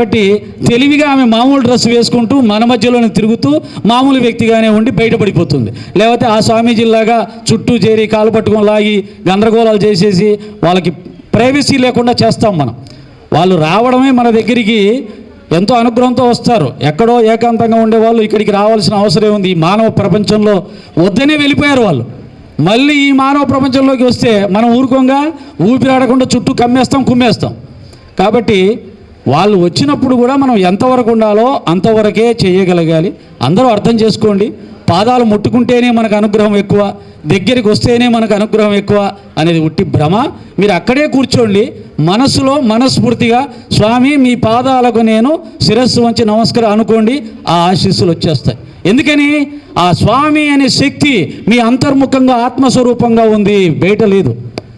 కాబట్టి తెలివిగా ఆమె మామూలు డ్రెస్ వేసుకుంటూ మన మధ్యలోనే తిరుగుతూ మామూలు వ్యక్తిగానే ఉండి బయటపడిపోతుంది. లేకపోతే ఆ స్వామీజీలాగా చుట్టూ చేరి కాలు పట్టుకొని లాగి గందరగోళాలు చేసేసి వాళ్ళకి ప్రైవసీ లేకుండా చేస్తాం మనం. వాళ్ళు రావడమే మన దగ్గరికి ఎంతో అనుగ్రహంతో వస్తారు. ఎక్కడో ఏకాంతంగా ఉండేవాళ్ళు ఇక్కడికి రావాల్సిన అవసరం ఉంది. ఈ మానవ ప్రపంచంలో వద్దనే వెళ్ళిపోయారు వాళ్ళు. మళ్ళీ ఈ మానవ ప్రపంచంలోకి వస్తే మనం ఊరుకోంగా ఊపిరాడకుండా చుట్టూ కుమ్మేస్తాం. కాబట్టి వాళ్ళు వచ్చినప్పుడు కూడా మనం ఎంతవరకు ఉండాలో అంతవరకే చేయగలగాలి. అందరూ అర్థం చేసుకోండి. పాదాలు ముట్టుకుంటేనే మనకు అనుగ్రహం ఎక్కువ, దగ్గరికి వస్తేనే మనకు అనుగ్రహం ఎక్కువ అనేది ఉట్టి భ్రమ. మీరు అక్కడే కూర్చోండి, మనసులో మనస్ఫూర్తిగా స్వామి మీ పాదాలకు నేను శిరస్సు వంచి నమస్కారం అనుకోండి. ఆ ఆశీస్సులు వచ్చేస్తాయి. ఎందుకని ఆ స్వామి అనే శక్తి మీ అంతర్ముఖంగా ఆత్మస్వరూపంగా ఉంది, బయట లేదు.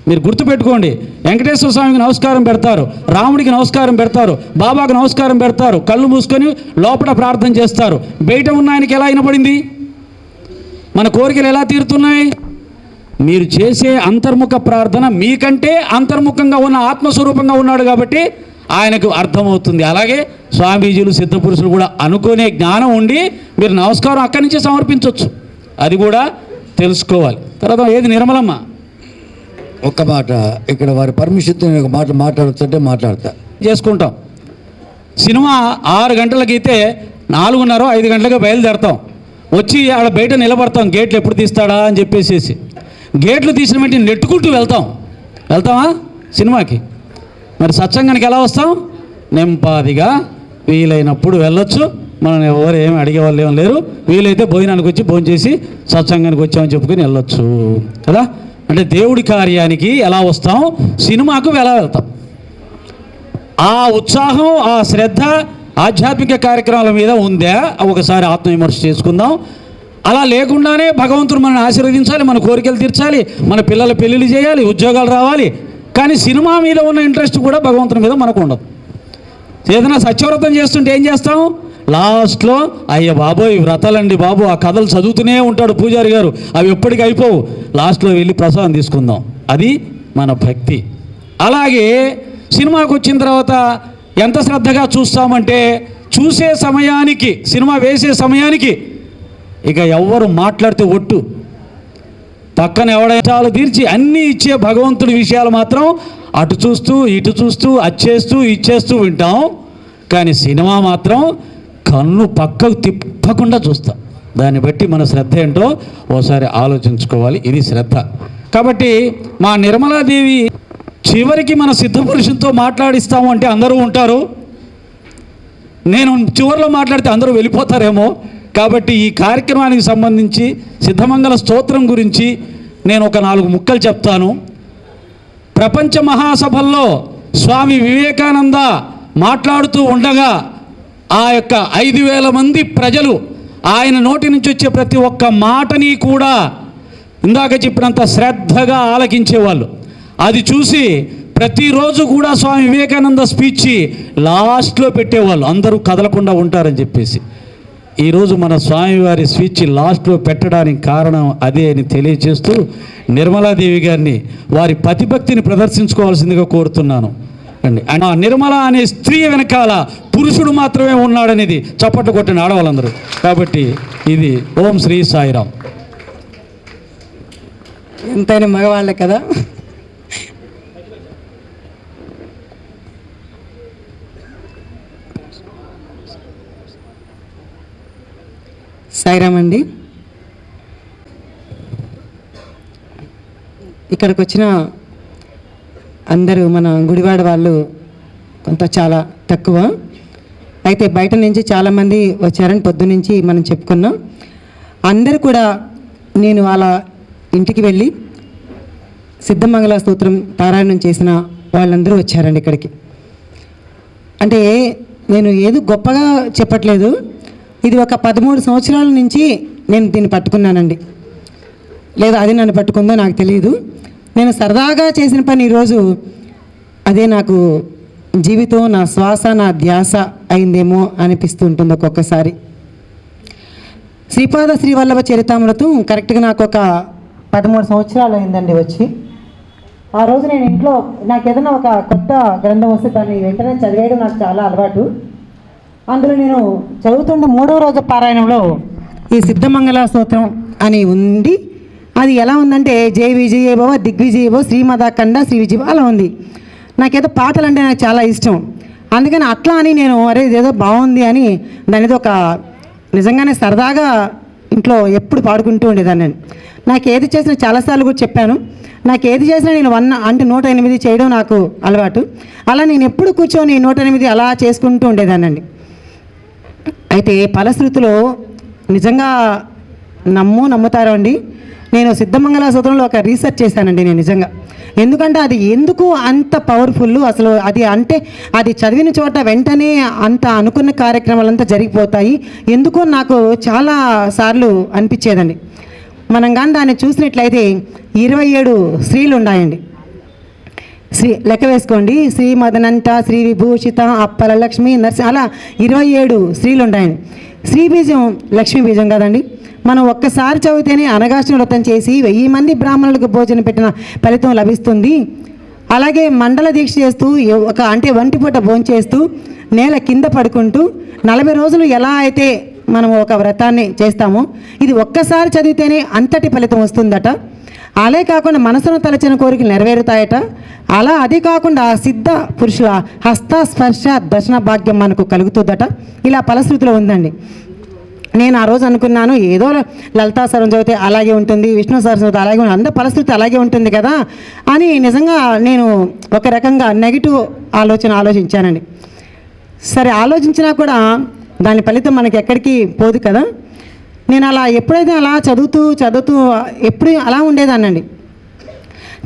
మీరు గుర్తుపెట్టుకోండి. వెంకటేశ్వర స్వామికి నమస్కారం పెడతారు, రాముడికి నమస్కారం పెడతారు, బాబాకి నమస్కారం పెడతారు, కళ్ళు మూసుకొని లోపల ప్రార్థన చేస్తారు. బయట ఉన్న ఆయనకి ఎలా వినపడింది? మన కోరికలు ఎలా తీరుతున్నాయి? మీరు చేసే అంతర్ముఖ ప్రార్థన మీకంటే అంతర్ముఖంగా ఉన్న ఆత్మస్వరూపంగా ఉన్నాడు కాబట్టి ఆయనకు అర్థమవుతుంది. అలాగే స్వామీజీలు సిద్ధపురుషులు కూడా అనుకునే జ్ఞానం ఉండి మీరు నమస్కారం అక్కడి నుంచే సమర్పించవచ్చు. అది కూడా తెలుసుకోవాలి. తర్వాత ఏది నిర్మలమ్మ ఒక్క మాట ఇక్కడ వారి పర్మిషన్తో ఒక మాట మాట్లాడుతుంటే మాట్లాడతా చేసుకుంటాం. సినిమా 6 గంటలకైతే 4:30, 5 గంటలకు బయలుదేరతాం. వచ్చి ఆడ బయట నిలబడతాం, గేట్లు ఎప్పుడు తీస్తాడా అని చెప్పేసి. గేట్లు తీసిన వెంటనే నెట్టుకుంటూ వెళ్తామా సినిమాకి? మరి సత్సంగానికి ఎలా వస్తాం? నెంపాదిగా వీలైనప్పుడు వెళ్ళొచ్చు. మనం ఎవరు ఏమి అడిగే వాళ్ళు ఏం లేరు. వీలైతే భోజనానికి వచ్చి భోజనం చేసి సత్సంగానికి వచ్చామని చెప్పుకొని వెళ్ళొచ్చు కదా. అంటే దేవుడి కార్యానికి ఎలా వస్తాం, సినిమాకు ఎలా వెళ్తాం. ఆ ఉత్సాహం, ఆ శ్రద్ధ ఆధ్యాత్మిక కార్యక్రమాల మీద ఉందా? ఒకసారి ఆత్మవిమర్శ చేసుకుందాం. అలా లేకుండానే భగవంతుడు మనల్ని ఆశీర్వదించాలి, మన కోరికలు తీర్చాలి, మన పిల్లల పెళ్ళిళ్ళు చేయాలి, ఉద్యోగాలు రావాలి. కానీ సినిమా మీద ఉన్న ఇంట్రెస్ట్ కూడా భగవంతుని మీద మనకు ఉండదు. ఏదైనా సత్యవ్రతం చేస్తుంటే ఏం చేస్తాం? లాస్ట్లో అయ్య బాబోయ్ వ్రతాలండి బాబు, ఆ కథలు చదువుతూనే ఉంటాడు పూజారి గారు, అవి ఎప్పటికీ అయిపోవు. లాస్ట్లో వెళ్ళి ప్రసాదం తీసుకుందాం. అది మన భక్తి. అలాగే సినిమాకు వచ్చిన తర్వాత ఎంత శ్రద్ధగా చూస్తామంటే చూసే సమయానికి, సినిమా వేసే సమయానికి ఇక ఎవ్వరు మాట్లాడితే ఒట్టు, పక్కన ఎవడాలు తీర్చి అన్నీ ఇచ్చే భగవంతుడి విషయాలు మాత్రం అటు చూస్తూ ఇటు చూస్తూ అచ్చేస్తూ ఇచ్చేస్తూ వింటాం. కానీ సినిమా మాత్రం కన్ను పక్కకు తిప్పకుండా చూస్తాం. దాన్ని బట్టి మన శ్రద్ధ ఏంటో ఓసారి ఆలోచించుకోవాలి. ఇది శ్రద్ధ. కాబట్టి మా నిర్మలాదేవి చివరికి మన సిద్ధపురుషులతో మాట్లాడిస్తాము అంటే అందరూ ఉంటారు. నేను చివరిలో మాట్లాడితే అందరూ వెళ్ళిపోతారేమో. కాబట్టి ఈ కార్యక్రమానికి సంబంధించి సిద్ధమంగళ స్తోత్రం గురించి నేను ఒక 4 ముక్కలు చెప్తాను. ప్రపంచ మహాసభల్లో స్వామి వివేకానంద మాట్లాడుతూ ఉండగా ఆ యొక్క 5,000 మంది ప్రజలు ఆయన నోటి నుంచి వచ్చే ప్రతి ఒక్క మాటని కూడా ఇందాక చెప్పినంత శ్రద్ధగా ఆలకించేవాళ్ళు. అది చూసి ప్రతిరోజు కూడా స్వామి వివేకానంద స్పీచ్ లాస్ట్లో పెట్టేవాళ్ళు, అందరూ కదలకుండా ఉంటారని చెప్పేసి. ఈరోజు మన స్వామివారి స్పీచ్ లాస్ట్లో పెట్టడానికి కారణం అదే అని తెలియజేస్తూ నిర్మలాదేవి గారిని వారి పతిభక్తిని ప్రదర్శించుకోవాల్సిందిగా కోరుతున్నాను అండి. ఆ నిర్మల అనే స్త్రీ వెనకాల పురుషుడు మాత్రమే ఉన్నాడనేది చప్పట్లు కొట్టిన ఆడవాళ్ళందరూ. కాబట్టి ఇది ఓం శ్రీ సాయిరాం. ఎంతైనా మగవాళ్ళే కదా. సాయిరామ్ అండి. ఇక్కడికి వచ్చిన అందరూ మన గుడివాడ వాళ్ళు కొంత చాలా తక్కువ. అయితే బయట నుంచి చాలామంది వచ్చారని పొద్దునుంచి మనం చెప్పుకున్నాం. అందరూ కూడా నేను వాళ్ళ ఇంటికి వెళ్ళి సిద్ధమంగళ స్తోత్రం పారాయణం చేసిన వాళ్ళందరూ వచ్చారండి ఇక్కడికి. అంటే నేను ఏదో గొప్పగా చెప్పట్లేదు. ఇది ఒక 13 సంవత్సరాల నుంచి నేను దీన్ని పట్టుకున్నానండి. లేదా అది నన్ను పట్టుకుందో నాకు తెలియదు. నేను సరదాగా చేసిన పని ఈరోజు అదే నాకు జీవితం, నా శ్వాస, నా ధ్యాస అయిందేమో అనిపిస్తూ ఉంటుంది ఒక్కొక్కసారి. శ్రీపాద శ్రీవల్లభ చరితామృతం కరెక్ట్గా నాకు ఒక 13 సంవత్సరాలు అయిందండి వచ్చి. ఆ రోజు నేను ఇంట్లో నాకు ఏదైనా ఒక కొత్త గ్రంథం వస్తే దాన్ని వెంటనే చదివేయడం నాకు చాలా అలవాటు. అందులో నేను చదువుతున్న 3వ రోజు పారాయణంలో ఈ సిద్ధమంగళ స్తోత్రం అని ఉంది. అది ఎలా ఉందంటే జయ విజయ భవ దిగ్విజయ భవ శ్రీమదాఖండ శ్రీ విజయ అలా ఉంది. నాకేదో పాటలు అంటే నాకు చాలా ఇష్టం. అందుకని అట్లా అని నేను అరే ఇదేదో బాగుంది అని దానిది ఒక నిజంగానే సరదాగా ఇంట్లో ఎప్పుడు పాడుకుంటూ ఉండేదాన్ని. నాకు ఏది చేసినా చాలాసార్లు కూడా చెప్పాను, నాకు ఏది చేసినా నేను 108 చేయడం నాకు అలవాటు. అలా నేను ఎప్పుడు కూర్చొని 108 అలా చేసుకుంటూ ఉండేదానండి. అయితే ఫలశ్రుతిలో నిజంగా నమ్ముతారో అండి, నేను సిద్ధమంగళ స్తోత్రంలో ఒక రీసెర్చ్ చేశానండి నేను నిజంగా. ఎందుకంటే అది ఎందుకు అంత పవర్ఫుల్, అసలు అది అంటే అది చదివిన చోట వెంటనే అంత అనుకున్న కార్యక్రమాలంతా జరిగిపోతాయి ఎందుకో నాకు చాలా సార్లు అనిపించేదండి. మనం కానీ దాన్ని చూసినట్లయితే 27 స్త్రీలు ఉన్నాయండి. లెక్క వేసుకోండి, శ్రీ మదనంత, శ్రీ విభూషిత, అప్పల లక్ష్మి, నరసింహ, అలా 27 స్త్రీలు ఉన్నాయండి. శ్రీ బీజం లక్ష్మీ బీజం కదండి. మనం ఒక్కసారి చదివితేనే అనగాష్ట వ్రతం చేసి 1000 మంది బ్రాహ్మణులకు భోజనం పెట్టిన ఫలితం లభిస్తుంది. అలాగే మండల దీక్ష చేస్తూ అంటే ఒంటిపూట భోంచేస్తూ నేల కింద పడుకుంటూ 40 రోజులు ఎలా అయితే మనం ఒక వ్రతాన్ని చేస్తామో ఇది ఒక్కసారి చదివితేనే అంతటి ఫలితం వస్తుందట. అలే కాకుండా మనసును తలచిన కోరికలు నెరవేరుతాయట. అలా అది కాకుండా సిద్ధ పురుషుల హస్త స్పర్శ దర్శన భాగ్యం మనకు కలుగుతుందట. ఇలా ఫలశ్రుతిలో ఉందండి. నేను ఆ రోజు అనుకున్నాను ఏదో లలితా సరం చదివితే అలాగే ఉంటుంది, విష్ణు సరం చదివితే అలాగే ఉంటుంది, అందరూ ఫలశ్రుతి అలాగే ఉంటుంది కదా అని నిజంగా నేను ఒక రకంగా నెగిటివ్ ఆలోచించానండి. సరే ఆలోచించినా కూడా దాని ఫలితం మనకి ఎక్కడికి పోదు కదా. నేను అలా ఎప్పుడైతే అలా చదువుతూ ఎప్పుడు అలా ఉండేదానండి.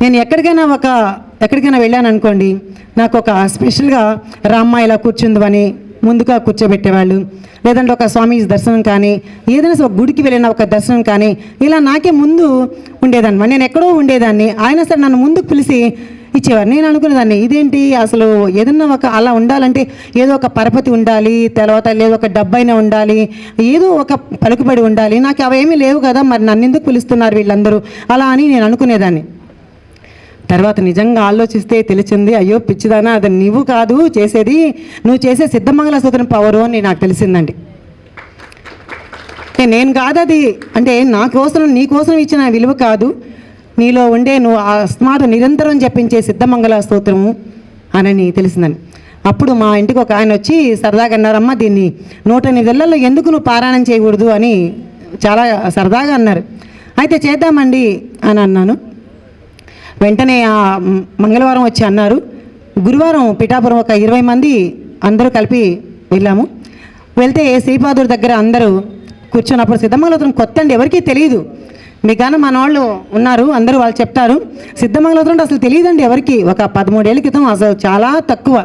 నేను ఎక్కడికైనా వెళ్ళాను అనుకోండి, నాకు ఒక స్పెషల్గా రామ్మ ఇలా కూర్చుందని ముందుగా కూర్చోబెట్టేవాళ్ళు, లేదంటే ఒక స్వామి దర్శనం కానీ ఏదైనా ఒక గుడికి వెళ్ళిన ఒక దర్శనం కానీ ఇలా నాకే ముందు ఉండేదాన్ని. నేను ఎక్కడో ఉండేదాన్ని, అయినా సరే నన్ను ముందుకు పిలిచి ఇచ్చేవారు. నేను అనుకునేదాన్ని ఇదేంటి అసలు ఏదన్నా ఒక అలా ఉండాలంటే ఏదో ఒక పరపతి ఉండాలి, తర్వాత లేదో ఒక డబ్బైనా ఉండాలి, ఏదో ఒక పలుకుబడి ఉండాలి. నాకు అవేమీ లేవు కదా, మరి నన్ను ఎందుకు పిలుస్తున్నారు వీళ్ళందరూ అలా అని నేను అనుకునేదాన్ని. తర్వాత నిజంగా ఆలోచిస్తే తెలిసింది, అయ్యో పిచ్చిదానా, అది నువ్వు కాదు చేసేది, నువ్వు చేసే సిద్ధమంగళ స్తోత్రం పవరు అని నాకు తెలిసిందండి. నేను కాదు అది, అంటే నీ కోసం ఇచ్చిన విలువ కాదు, నీలో ఉండే నువ్వు ఆ స్మార్ట్ నిరంతరం జపించే సిద్ధమంగళ స్తోత్రము అని తెలిసిందని. అప్పుడు మా ఇంటికి ఒక ఆయన వచ్చి సరదాగా అన్నారమ్మ, దీన్ని 108 ఎందుకు నువ్వు పారాయణం చేయకూడదు అని చాలా సరదాగా అన్నారు. అయితే చేద్దామండి అని అన్నాను. వెంటనే ఆ మంగళవారం వచ్చి అన్నారు. గురువారం పిఠాపురం ఒక 20 మంది అందరూ కలిపి వెళ్ళాము. వెళ్తే శ్రీపాదుడి దగ్గర అందరూ కూర్చున్నప్పుడు సిద్ధమంగళ స్తోత్రం కొత్త అండి, ఎవరికీ తెలియదు. మీకన్నా మన వాళ్ళు ఉన్నారు, అందరూ వాళ్ళు చెప్తారు. సిద్ధమంగళ స్తోత్రం అసలు తెలియదండి ఎవరికి. ఒక 13 ఏళ్ళ క్రితం అసలు చాలా తక్కువ.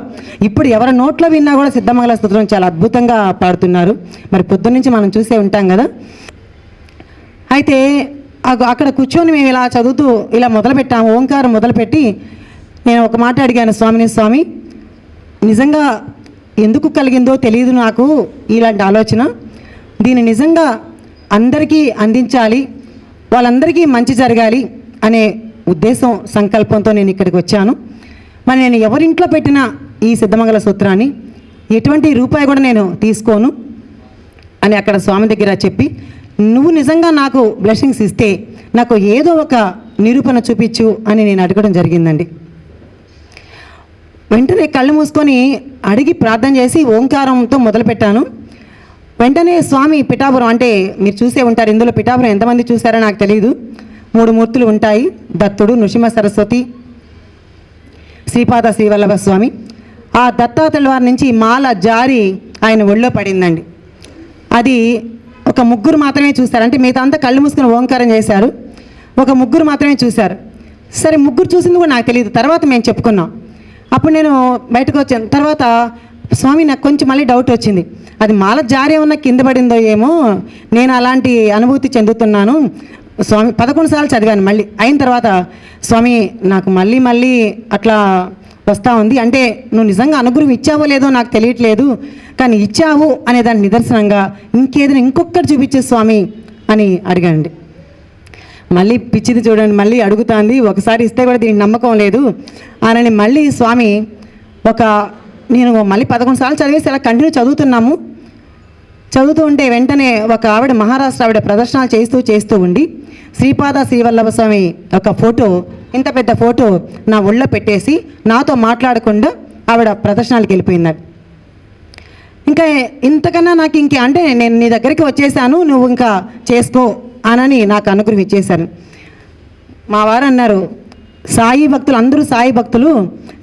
ఇప్పుడు ఎవరి నోట్లో విన్నా కూడా సిద్ధమంగళ స్తోత్రం చాలా అద్భుతంగా పాడుతున్నారు. మరి పొద్దున్నుంచి మనం చూసే ఉంటాం కదా. అయితే అక్కడ కూర్చొని మేము ఇలా చదువుతూ ఇలా మొదలుపెట్టాము. ఓంకారం మొదలుపెట్టి నేను ఒక మాట అడిగాను స్వామి, నిజంగా ఎందుకు కలిగిందో తెలియదు నాకు ఇలాంటి ఆలోచన, దీన్ని నిజంగా అందరికీ అందించాలి, వాళ్ళందరికీ మంచి జరగాలి అనే ఉద్దేశం సంకల్పంతో నేను ఇక్కడికి వచ్చాను. మరి నేను ఎవరింట్లో పెట్టిన ఈ సిద్ధమంగళ స్తోత్రాన్ని ఎటువంటి రూపాయి కూడా నేను తీసుకోను అని అక్కడ స్వామి దగ్గర చెప్పి, నువ్వు నిజంగా నాకు బ్లెస్సింగ్స్ ఇస్తే నాకు ఏదో ఒక నిరూపణ చూపించు అని నేను అడగడం జరిగిందండి. వెంటనే కళ్ళు మూసుకొని అడిగి ప్రార్థన చేసి ఓంకారంతో మొదలుపెట్టాను. వెంటనే స్వామి పిఠాపురం, అంటే మీరు చూసే ఉంటారు, ఇందులో పిఠాపురం ఎంతమంది చూసారో నాకు తెలియదు, 3 మూర్తులు ఉంటాయి, దత్తుడు, నృసింహ సరస్వతి, శ్రీపాద శ్రీవల్లభ స్వామి. ఆ దత్తాత్రేయుల వారి నుంచి మాల జారి ఆయన ఒళ్ళో పడిందండి. అది ఒక 3 మాత్రమే చూశారు, అంటే మిగతా అంతా కళ్ళు మూసుకుని ఓంకారం చేశారు, ఒక 3 మాత్రమే చూశారు. సరే 3 చూసింది కూడా నాకు తెలియదు, తర్వాత మేము చెప్పుకున్నాం. అప్పుడు నేను బయటకు వచ్చాను. తర్వాత స్వామి నాకు కొంచెం మళ్ళీ డౌట్ వచ్చింది, అది మాల జారి ఏమన్నా కింద పడిందో ఏమో, నేను అలాంటి అనుభూతి చెందుతున్నాను. స్వామి 11 సార్లు చదివాను. మళ్ళీ అయిన తర్వాత స్వామి నాకు మళ్ళీ అట్లా వస్తూ ఉంది, అంటే నువ్వు నిజంగా అనుగ్రహం ఇచ్చావో లేదో నాకు తెలియట్లేదు, కానీ ఇచ్చావు అనే దాని నిదర్శనంగా ఇంకేదైనా ఇంకొకటి చూపించే స్వామి అని అడిగానండి. మళ్ళీ పిచ్చిది చూడండి, మళ్ళీ అడుగుతాంది, ఒకసారి ఇస్తే కూడా దీనికి నమ్మకం లేదు అని మళ్ళీ స్వామి నేను మళ్ళీ 11 సార్లు చదివేసి అలా కంటిన్యూ చదువుతున్నాము. చదువుతూ ఉంటే వెంటనే ఒక ఆవిడ మహారాష్ట్ర ఆవిడ ప్రదర్శనలు చేస్తూ ఉండి శ్రీపాద శ్రీవల్లభ స్వామి ఒక ఫోటో, ఇంత పెద్ద ఫోటో నా ఒళ్ళో పెట్టేసి నాతో మాట్లాడకుండా ఆవిడ ప్రదర్శనలకు వెళ్ళిపోయింది. ఇంకా ఇంతకన్నా నాకు అంటే నేను నీ దగ్గరికి వచ్చేసాను, నువ్వు ఇంకా చేసుకో అనని నాకు అనుగ్రహం ఇచ్చేశారు. మా వారు అన్నారు, సాయి భక్తులు అందరూ సాయి భక్తులు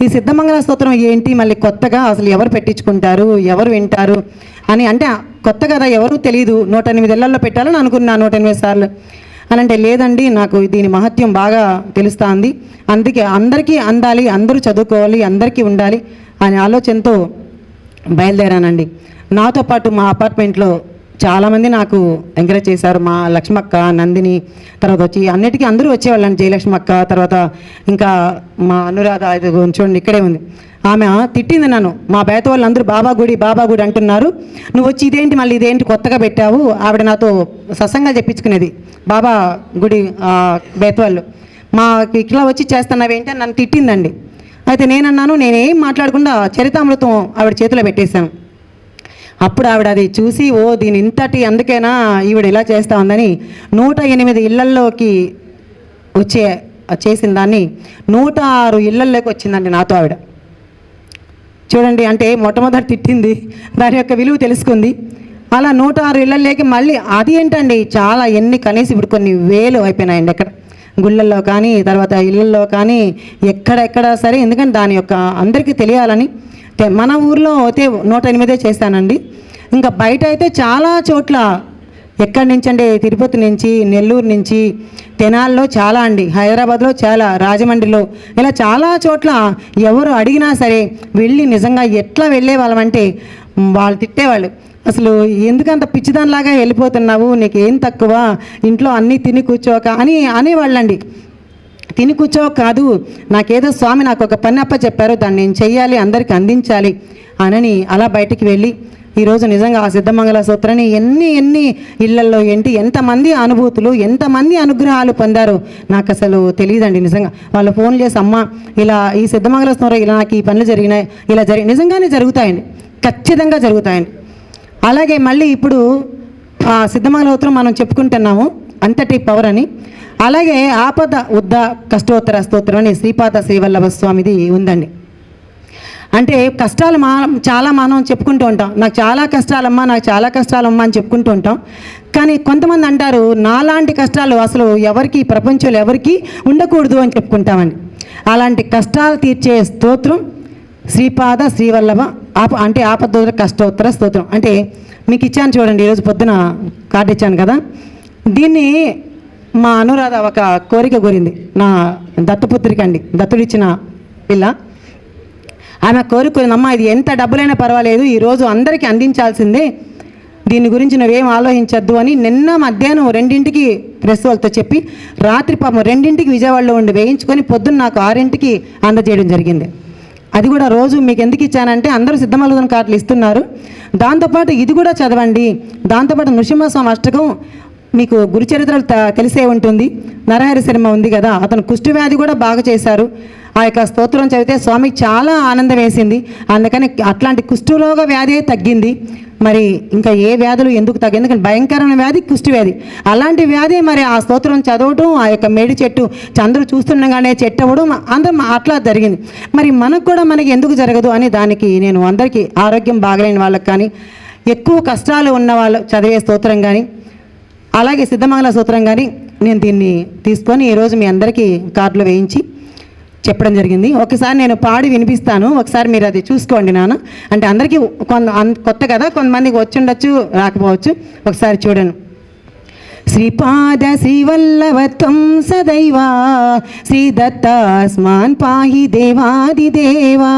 ఈ సిద్ధమంగళ స్తోత్రం ఏంటి మళ్ళీ కొత్తగా, అసలు ఎవరు పెట్టించుకుంటారు, ఎవరు వింటారు అని. అంటే కొత్త కదా, ఎవరు తెలియదు, 108 ఇళ్లలో పెట్టాలని అనుకున్నా 108 సార్లు అని. అంటే లేదండి, నాకు దీని మహత్యం బాగా తెలుస్తుంది, అందుకే అందరికీ అందాలి, అందరూ చదువుకోవాలి, అందరికీ ఉండాలి అనే ఆలోచనతో బయలుదేరానండి. నాతో పాటు మా అపార్ట్మెంట్లో చాలామంది నాకు ఎంకరేజ్ చేశారు. మా లక్ష్మక్క, నందిని, తర్వాత వచ్చి అన్నిటికీ అందరూ వచ్చేవాళ్ళండి. జయలక్ష్మక్క, తర్వాత ఇంకా మా అనురాధ, ఇది చూడండి ఇక్కడే ఉంది, ఆమె తిట్టింది నన్ను. మా బేత వాళ్ళు అందరూ బాబా గుడి అంటున్నారు, నువ్వు వచ్చి ఇదేంటి మళ్ళీ ఇదేంటి కొత్తగా పెట్టావు. ఆవిడ నాతో సత్సంగా చెప్పించుకునేది బాబా గుడి బేత వాళ్ళు. మా ఇట్లా వచ్చి చేస్తున్నావేంటి అని నన్ను తిట్టిందండి. అయితే నేనన్నాను, నేనేం మాట్లాడకుండా చరితామృతం ఆవిడ చేతిలో పెట్టేశాను. అప్పుడు ఆవిడ అది చూసి, ఓ దీని ఇంతటి అందుకేనా ఈవిడ ఇలా చేస్తూ ఉందని 108 ఇళ్లల్లోకి చేసిన దాన్ని 106 ఇళ్లల్లోకి వచ్చిందండి నాతో ఆవిడ. చూడండి, అంటే మొట్టమొదటి తిట్టింది, దాని యొక్క విలువ తెలుసుకుంది. అలా 106 ఇళ్లలోకి మళ్ళీ అది ఏంటండి చాలా కనీసం ఇప్పుడు కొన్ని వేలు అయిపోయినాయండి ఎక్కడ గుళ్ళల్లో కానీ, తర్వాత ఇళ్ళల్లో కానీ, ఎక్కడెక్కడ సరే. ఎందుకంటే దాని యొక్క అందరికీ తెలియాలని మన ఊర్లో అయితే 108 చేస్తానండి. ఇంకా బయట అయితే చాలా చోట్ల, ఎక్కడి నుంచి అంటే తిరుపతి నుంచి, నెల్లూరు నుంచి, తెనాల్లో చాలా అండి, హైదరాబాద్లో చాలా, రాజమండ్రిలో, ఇలా చాలా చోట్ల ఎవరు అడిగినా సరే వెళ్ళి నిజంగా ఎట్లా వెళ్ళే వాళ్ళమంటే వాళ్ళు తిట్టేవాళ్ళు, అసలు ఎందుకంత పిచ్చిదానిలాగా వెళ్ళిపోతున్నావు, నీకేం తక్కువ, ఇంట్లో అన్నీ తిని కూర్చోక అని అనేవాళ్ళండి. తిని కూర్చో కాదు, నాకేదో స్వామి నాకు ఒక పని అప్ప చెప్పారు, దాన్ని నేను చెయ్యాలి, అందరికీ అందించాలి అనని అలా బయటికి వెళ్ళి ఈరోజు నిజంగా ఆ సిద్ధమంగళ స్తోత్రాన్ని ఎన్ని ఇళ్లల్లో ఎంతమంది అనుభూతులు, ఎంతమంది అనుగ్రహాలు పొందారో నాకు అసలు తెలియదండి. నిజంగా వాళ్ళు ఫోన్ చేసి, అమ్మ ఇలా ఈ సిద్ధమంగళ స్తోత్రం, ఇలా నాకు ఈ పనులు జరిగినాయి, ఇలా నిజంగానే జరుగుతాయండి, ఖచ్చితంగా జరుగుతాయండి. అలాగే మళ్ళీ ఇప్పుడు ఆ సిద్ధమంగళ స్తోత్రం మనం చెప్పుకుంటున్నాము, అంతటి పవర్ అని. అలాగే ఆపద ఉద్ద కష్టోత్తర స్తోత్రం అని శ్రీపాద శ్రీవల్లభ స్వామిది ఉందండి. అంటే కష్టాలు చాలా మనం చెప్పుకుంటూ ఉంటాం, నాకు చాలా కష్టాలమ్మా, నాకు చాలా కష్టాలమ్మా అని చెప్పుకుంటూ ఉంటాం. కానీ కొంతమంది అంటారు, నాలాంటి కష్టాలు అసలు ఎవరికి ప్రపంచంలో ఎవరికి ఉండకూడదు అని చెప్పుకుంటామండి. అలాంటి కష్టాలు తీర్చే స్తోత్రం శ్రీపాద శ్రీవల్లభ అంటే ఆపద కష్టోత్తర స్తోత్రం. అంటే మీకు ఇచ్చాను చూడండి, ఈరోజు పొద్దున కార్డు ఇచ్చాను కదా, దీన్ని మా అనురాధ ఒక కోరిక కోరింది, నా దత్తపుత్రిక అండి, దత్తుడిచ్చిన పిల్ల. ఆమె కోరుకుందమ్మా, ఇది ఎంత డబ్బులైనా పర్వాలేదు, ఈరోజు అందరికీ అందించాల్సిందే, దీని గురించి నువ్వేం ఆలోచించద్దు అని నిన్న మధ్యాహ్నం 2ంటికి ప్రెస్ వాళ్ళతో చెప్పి రాత్రి పాపం 2ంటికి విజయవాడలో ఉండి వేయించుకొని పొద్దున్న నాకు 6ంటికి అందజేయడం జరిగింది. అది కూడా రోజు మీకు ఎందుకు ఇచ్చానంటే అందరూ సిద్ధమలుగున కార్డులు ఇస్తున్నారు, దాంతోపాటు ఇది కూడా చదవండి, దాంతోపాటు నృసింహస్వామి అష్టకం మీకు గురుచరిత్రలు తెలిసే ఉంటుంది, నరహరి శర్మ ఉంది కదా, అతను కుష్ఠవ్యాధి కూడా బాగా చేశారు. ఆ యొక్క స్తోత్రం చదివితే స్వామికి చాలా ఆనందం వేసింది, అందుకని అట్లాంటి కుష్ఠరోగ వ్యాధి తగ్గింది. మరి ఇంకా ఏ వ్యాధులు ఎందుకు తగ్గి, ఎందుకంటే భయంకరమైన వ్యాధి కుష్ఠవ్యాధి, అలాంటి వ్యాధి మరి ఆ స్తోత్రం చదవటం, ఆ యొక్క మేడి చెట్టు చంద్రుడు చూస్తుండగానే చెట్టు అవ్వడం అందరం అట్లా జరిగింది. మరి మనకు కూడా మనకి ఎందుకు జరగదు అని దానికి నేను అందరికీ ఆరోగ్యం బాగలేని వాళ్ళకి కానీ, ఎక్కువ కష్టాలు ఉన్న వాళ్ళు చదివే స్తోత్రం కానీ, అలాగే సిద్ధమంగళ స్తోత్రం కానీ నేను దీన్ని తీసుకొని ఈరోజు మీ అందరికీ కార్డులు వేయించి చెప్పడం జరిగింది. ఒకసారి నేను పాడి వినిపిస్తాను, ఒకసారి మీరు అది చూసుకోండి నాన్న. అంటే అందరికీ కొత్త కదా, కొంతమందికి వచ్చి ఉండొచ్చు, రాకపోవచ్చు, ఒకసారి చూడండి. శ్రీపాద శ్రీవల్లభత్వం సదైవా శ్రీదత్తాస్మాన్ పాహి దేవాదిదేవా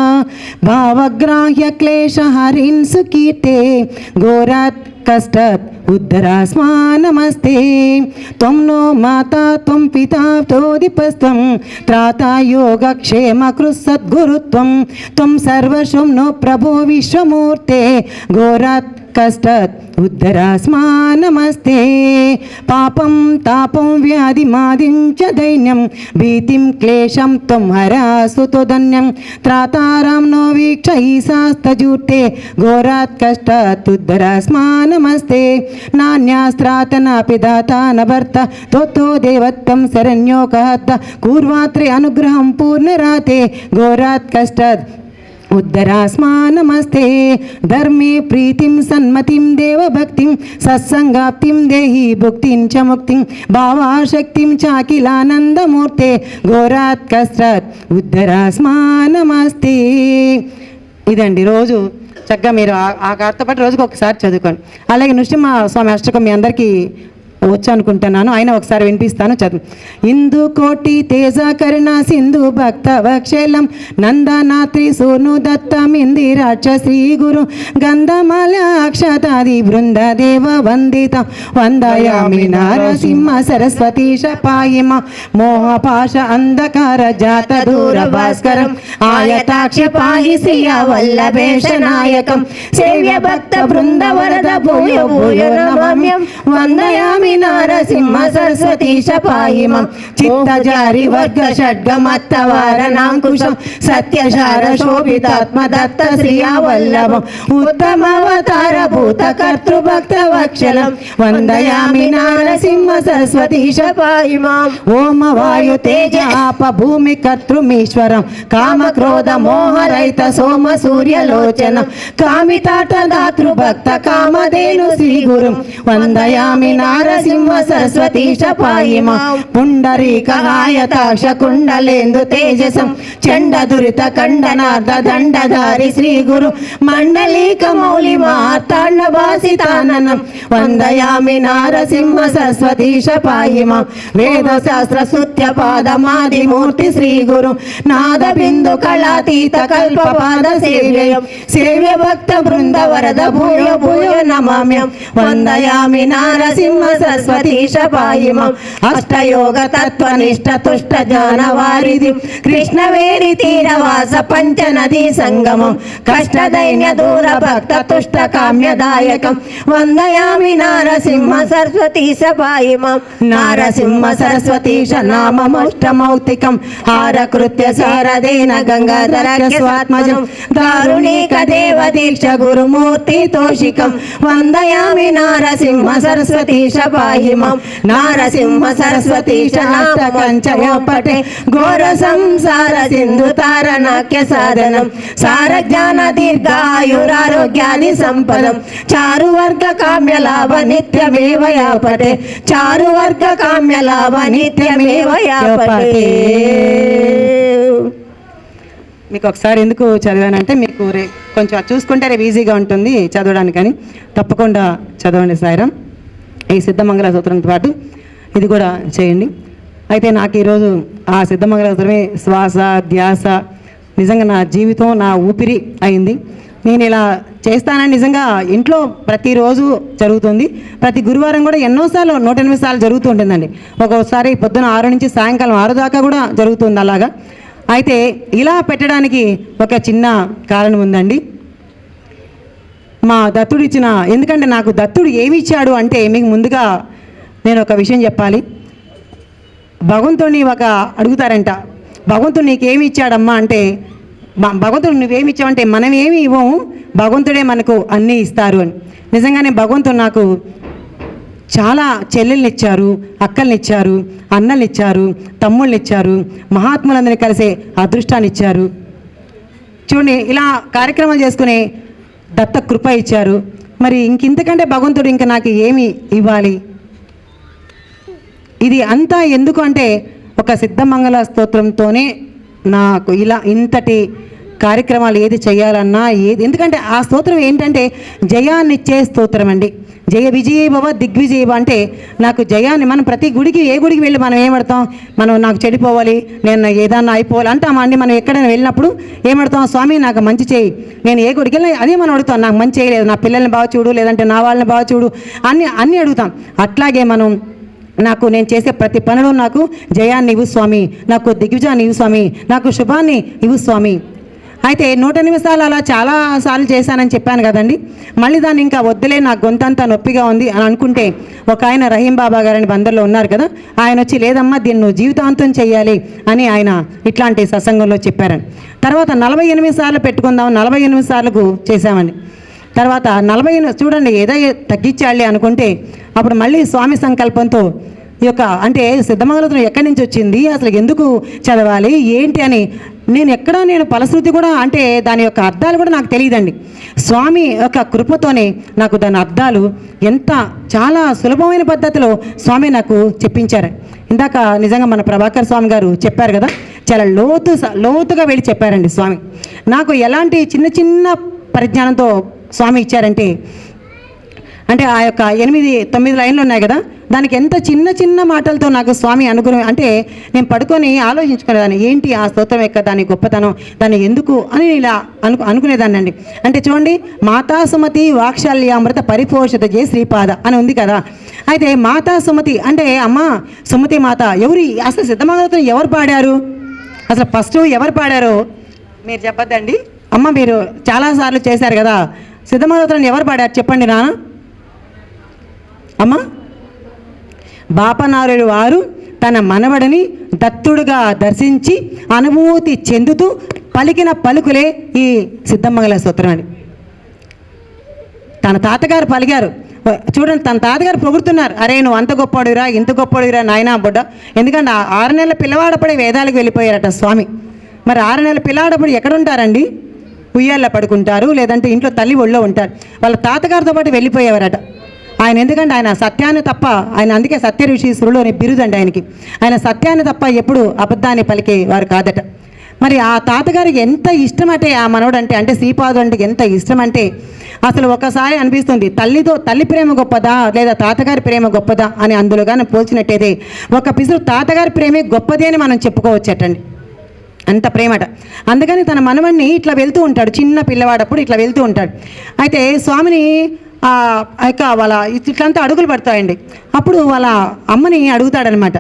భావగ్రాహ్య క్లేశ హరిన్ సుకీర్తే ఘోరాత్ కష్టాత్ ఉద్ధరాస్మా నమస్తే త్వం నో మాతా త్వం పితా తోదిపస్త్వం త్రాతా యోగక్షేమ కృసద్గురుత్వం త్వం సర్వశం నో ప్రభో విశ్వమూర్తే ఘోరాత్ కష్టాత్ ఉద్ధరాస్మా నమస్తే పాపం తాపం వ్యాధి మాదించ దైన్యం భీతిం క్లేశం త్వం హరాసు ధన్యం త్రాతారాం నో వీక్ష ఈశాస్తజూర్తే ఘోరాత్ కష్టాత్ ఉద్ధరాస్మా నమస్తే నాన్యాస్త్రాతన పిదాత నభర్త తోతో దేవత్వం శరణ్యోకహత్త కూర్వాత్రే అనుగ్రహం పూర్ణరాతే ఘోరాత్ కష్టాత్ ఉద్ధరాస్మా నమస్తే ధర్మే ప్రీతిం సన్మతిం దేవభక్తిం సత్సంగాప్తిం దేహి భుక్తిం చ ముక్తిం భావాశక్తిం చాకిలానందమూర్తే ఘోరాత్ కష్టాత్ ఉద్ధరాస్మా నమస్తే. ఇదండి రోజు చక్కగా మీరు ఆ గారితో పాటు రోజుకు ఒకసారి చదువుకోండి. అలాగే నృసింహ స్వామి అష్టకం మీ అందరికీ వచ్చు అనుకుంటున్నాను, అయినా ఒకసారి వినిపిస్తాను, చదువు. ఇందు కోటి తేజ కరుణ సింధు భక్త వక్షలం నందనాత్రి సోను దత్తం ఇందిరాక్ష శ్రీ గురు గంధమాల అక్షతాది బృంద దేవ వందిత వందయామి నారసింహ సరస్వతీశ పాయిమ మోహపాశ అంధకార జాత దూర భాస్కరం ఆయతాక్ష పాయి శ్రియ వల్లభేష నాయకం సేవ్య భక్త బృంద వరద భూయ భూయ నమామ్యం వందయామి నారసింహ సరస్వతీశ పాయిమం చిత్తజారి వర్గ షడ్గమత్తవారణాంకుశం సత్యశార శోభితాత్మ దత్త శ్రియా వల్లభం ఉత్తమావతార భూత కర్తృభక్త వక్షలం వందయామి నారసింహ సరస్వతీశ పాయిమాం ఓమ వాయు తేజ ఆప భూమి కర్తృమీశ్వరం కామ క్రోధ మోహరహిత సోమ సూర్యలోచన కామితాట దాతృ భక్త కామధేను శ్రీ గురు వందయామి నారసింహ సరస్వతీశ పాయిమ పుండరీక ఆయతాక్ష కుండలేందు తేజసం చండ దురిత కండనార్ధ దండధారి శ్రీ గురు మండలీక మౌలి మార్తాండ భాసితాననం వందయామి నారసింహ సరస్వతీశ పాయిమ వేద శాస్త్ర సుత్య పాదమాది మూర్తి శ్రీ గురు నాద బిందు కళాతీత కల్ప పాద సేవ్యం సేవ్య భక్త బృంద వరద భూయ భూయ నమామ్యం వందయామి నారసింహ సరస్వతీశ పాయిమం అష్టయోగ తత్వనిష్ట తుష్ట జానవారిది కృష్ణవేణి తీరవాస పంచనదీ సంగమం కష్టదైన్య దూర భక్త తుష్ట కామ్యదాయకం వందయామి నారసింహ సరస్వతీశ పాయిమం నారసింహ సరస్వతీశ నామమష్టమౌక్తికం హారకృత్య శారదేన గంగాధర స్వాత్మజం దారుణీక దేవ దీక్ష గురుమూర్తి తోషికం వందయామి నారసింహ సరస్వతీశ పాహిమం నారసింహ సరస్వతీశ నాటకంచయోపటే ఘోర సంసార సింధు తారణాఖ్య సాధనం సార జ్ఞాన దీర్ఘాయురారోగ్యాది సంపదం చారు వర్గ కామ్య లాభ నిత్యమేవ యాపటే చారు వర్గ కామ్య లాభ నిత్యమేవ యాపటే. మీకు ఒకసారి ఎందుకు చదివానంటే మీకు కొంచెం అది చూసుకుంటే రేపు ఈజీగా ఉంటుంది చదవడానికని. తప్పకుండా చదవండి సాయిరాం. ఈ సిద్ధమంగళ సూత్రంతో పాటు ఇది కూడా చేయండి. అయితే నాకు ఈరోజు ఆ సిద్ధమంగళ సూత్రమే శ్వాస ధ్యాస నిజంగా నా జీవితం నా ఊపిరి అయింది. నేను ఇలా చేస్తానని నిజంగా ఇంట్లో ప్రతిరోజు జరుగుతుంది. ప్రతి గురువారం కూడా ఎన్నోసార్లు 108 సార్లు జరుగుతూ ఉంటుందండి. ఒక్కోసారి పొద్దున 6 నుంచి సాయంకాలం 6 దాకా కూడా జరుగుతుంది అలాగా. అయితే ఇలా పెట్టడానికి ఒక చిన్న కారణం ఉందండి. మా దత్తుడు ఇచ్చిన, ఎందుకంటే నాకు దత్తుడు ఏమి ఇచ్చాడు అంటే మీకు ముందుగా నేను ఒక విషయం చెప్పాలి. భగవంతుడిని అడుగుతారంట, భగవంతుడు నీకేమి ఇచ్చాడమ్మా అంటే, భగవంతుడు నువ్వేమి ఇచ్చావంటే మనం ఏమి ఇవ్వము, భగవంతుడే మనకు అన్నీ ఇస్తారు అని. నిజంగానే భగవంతుడు నాకు చాలా చెల్లెల్ని ఇచ్చారు, అక్కల్ని ఇచ్చారు, అన్నల్ని ఇచ్చారు, తమ్ముళ్ళని ఇచ్చారు, మహాత్ములందరినీ కలిసే అదృష్టాన్ని ఇచ్చారు. చూడండి, ఇలా కార్యక్రమాలు చేసుకునే దత్త కృప ఇచ్చారు. మరి ఇంతకంటే భగవంతుడు ఇంకా నాకు ఏమి ఇవ్వాలి? ఇది అంతా ఎందుకు అంటే ఒక సిద్ధమంగళ స్తోత్రంతోనే నాకు ఇలా ఇంతటి కార్యక్రమాలు ఏది చేయాలన్నా ఎందుకంటే ఆ స్తోత్రం ఏంటంటే జయాన్నిచ్చే స్తోత్రం అండి. జయ విజయ భవ దిగ్విజయ భవ అంటే నాకు జయాన్ని, మనం ప్రతి గుడికి ఏ గుడికి వెళ్ళి మనం ఏమడతాం, మనం నాకు చెడిపోవాలి, నేను ఏదన్నా అయిపోవాలి అంటామా అండి. మనం ఎక్కడైనా వెళ్ళినప్పుడు ఏమడతాం, స్వామి నాకు మంచి చేయి, నేను ఏ గుడికి వెళ్ళినా అదే మనం అడుగుతాం, నాకు మంచి చేయలేదు, నా పిల్లల్ని బాగా చూడు, లేదంటే నా వాళ్ళని బాగా చూడు అన్నీ అడుగుతాం. అట్లాగే మనం నేను చేసే ప్రతి పనిలో నాకు జయాన్ని ఇవ్వు స్వామి, నాకు దిగ్విజయాన్ని ఇవ్వు స్వామి, నాకు శుభాన్ని ఇవ్వు స్వామి. అయితే 108 సార్లు అలా చాలా సార్లు చేశానని చెప్పాను కదండి. మళ్ళీ దాన్ని ఇంకా వద్దులే, నాకు గొంతంతా నొప్పిగా ఉంది అని అనుకుంటే ఒక ఆయన రహీం బాబా గారని బందర్లో ఉన్నారు కదా, ఆయన వచ్చి లేదమ్మా దీన్ని నువ్వు జీవితాంతం చేయాలి అని ఆయన ఇట్లాంటి సత్సంగంలో చెప్పారని. తర్వాత 48 సార్లు పెట్టుకుందాం, 48 సార్లకు చేశామండి. తర్వాత 40 చూడండి ఏదో తగ్గించాలి అనుకుంటే అప్పుడు మళ్ళీ స్వామి సంకల్పంతో ఈ యొక్క అంటే సిద్ధమంగళోత్తరం ఎక్కడి నుంచి వచ్చింది, అసలు ఎందుకు చదవాలి ఏంటి అని నేను ఫలశ్రుతి కూడా అంటే దాని యొక్క అర్థాలు కూడా నాకు తెలియదండి. స్వామి యొక్క కృపతోనే నాకు దాని అర్థాలు ఎంత చాలా సులభమైన పద్ధతిలో స్వామి నాకు చెప్పించారు. ఇందాక నిజంగా మన ప్రభాకర్ స్వామి గారు చెప్పారు కదా, చాలా లోతుగా వెళ్ళి చెప్పారండి స్వామి. నాకు ఎలాంటి చిన్న చిన్న పరిజ్ఞానంతో స్వామి ఇచ్చారంటే అంటే ఆ యొక్క 8-9 లైన్లు ఉన్నాయి కదా, దానికి ఎంత చిన్న చిన్న మాటలతో నాకు స్వామి అనుగ్రహం అంటే నేను పడుకొని ఆలోచించుకునేదాన్ని ఏంటి ఆ స్తోత్రం యొక్క దాని గొప్పతనం, దాన్ని ఎందుకు అని ఇలా అనుకునేదాన్ని అండి. అంటే చూడండి, మాతా సుమతి వాత్సల్యామృత పరిపోషిత జే శ్రీపాద అని ఉంది కదా. అయితే మాతా సుమతి అంటే అమ్మ సుమతి మాత అసలు సిద్ధమంగళోత్తరం ఎవరు పాడారు, అసలు ఫస్ట్ ఎవరు పాడారో మీరు చెప్పద్దండి. అమ్మ మీరు చాలాసార్లు చేశారు కదా, సిద్ధమంగళోత్తరం ఎవరు పాడారు చెప్పండి నాన్న. అమ్మ బాపనారుడు వారు తన మనవడిని దత్తుడుగా దర్శించి అనుభూతి చెందుతూ పలికిన పలుకులే ఈ సిద్ధమంగళ స్తోత్రం అని. తన తాతగారు పలికారు చూడండి, తన తాతగారు పొగుడుతున్నారు, అరే నువ్వు అంత గొప్పవాడిరా ఇంత గొప్పవాడిరా నాయనా బొడ్డ. ఎందుకంటే 6 నెలల పిల్లవాడపడే వేదాలకు వెళ్ళిపోయారట స్వామి. మరి 6 నెలల పిల్లవాడప్పుడు ఎక్కడ ఉంటారండి, ఉయ్యాల్లో పడుకుంటారు, లేదంటే ఇంట్లో తల్లి ఒళ్ళో ఉంటారు. వాళ్ళ తాతగారితో పాటు వెళ్ళిపోయేవారట ఆయన. ఎందుకంటే ఆయన సత్యాన్ని తప్ప ఆయన అందుకే సత్య ఋషీశ్వరుడు అనే బిరుదండి ఆయనకి. ఆయన సత్యాన్ని తప్ప ఎప్పుడు అబద్ధాన్ని పలికే వారు కాదట. మరి ఆ తాతగారికి ఎంత ఇష్టం అంటే ఆ మనవడు అంటే శ్రీపాదు అంటే ఎంత ఇష్టం అంటే అసలు ఒకసారి అనిపిస్తుంది తల్లి ప్రేమ గొప్పదా లేదా తాతగారి ప్రేమ గొప్పదా అని అందులో కానీ పోల్చినట్టయితే ఒక పిసురు తాతగారి ప్రేమే గొప్పది అని మనం చెప్పుకోవచ్చటండి, అంత ప్రేమట. అందుకని తన మనవడిని ఇట్లా వెళ్తూ ఉంటాడు, చిన్న పిల్లవాడప్పుడు ఇట్లా వెళ్తూ ఉంటాడు. అయితే స్వామిని వాళ్ళ ఇట్లంతా అడుగులు పడతాయండి. అప్పుడు వాళ్ళ అమ్మని అడుగుతాడనమాట.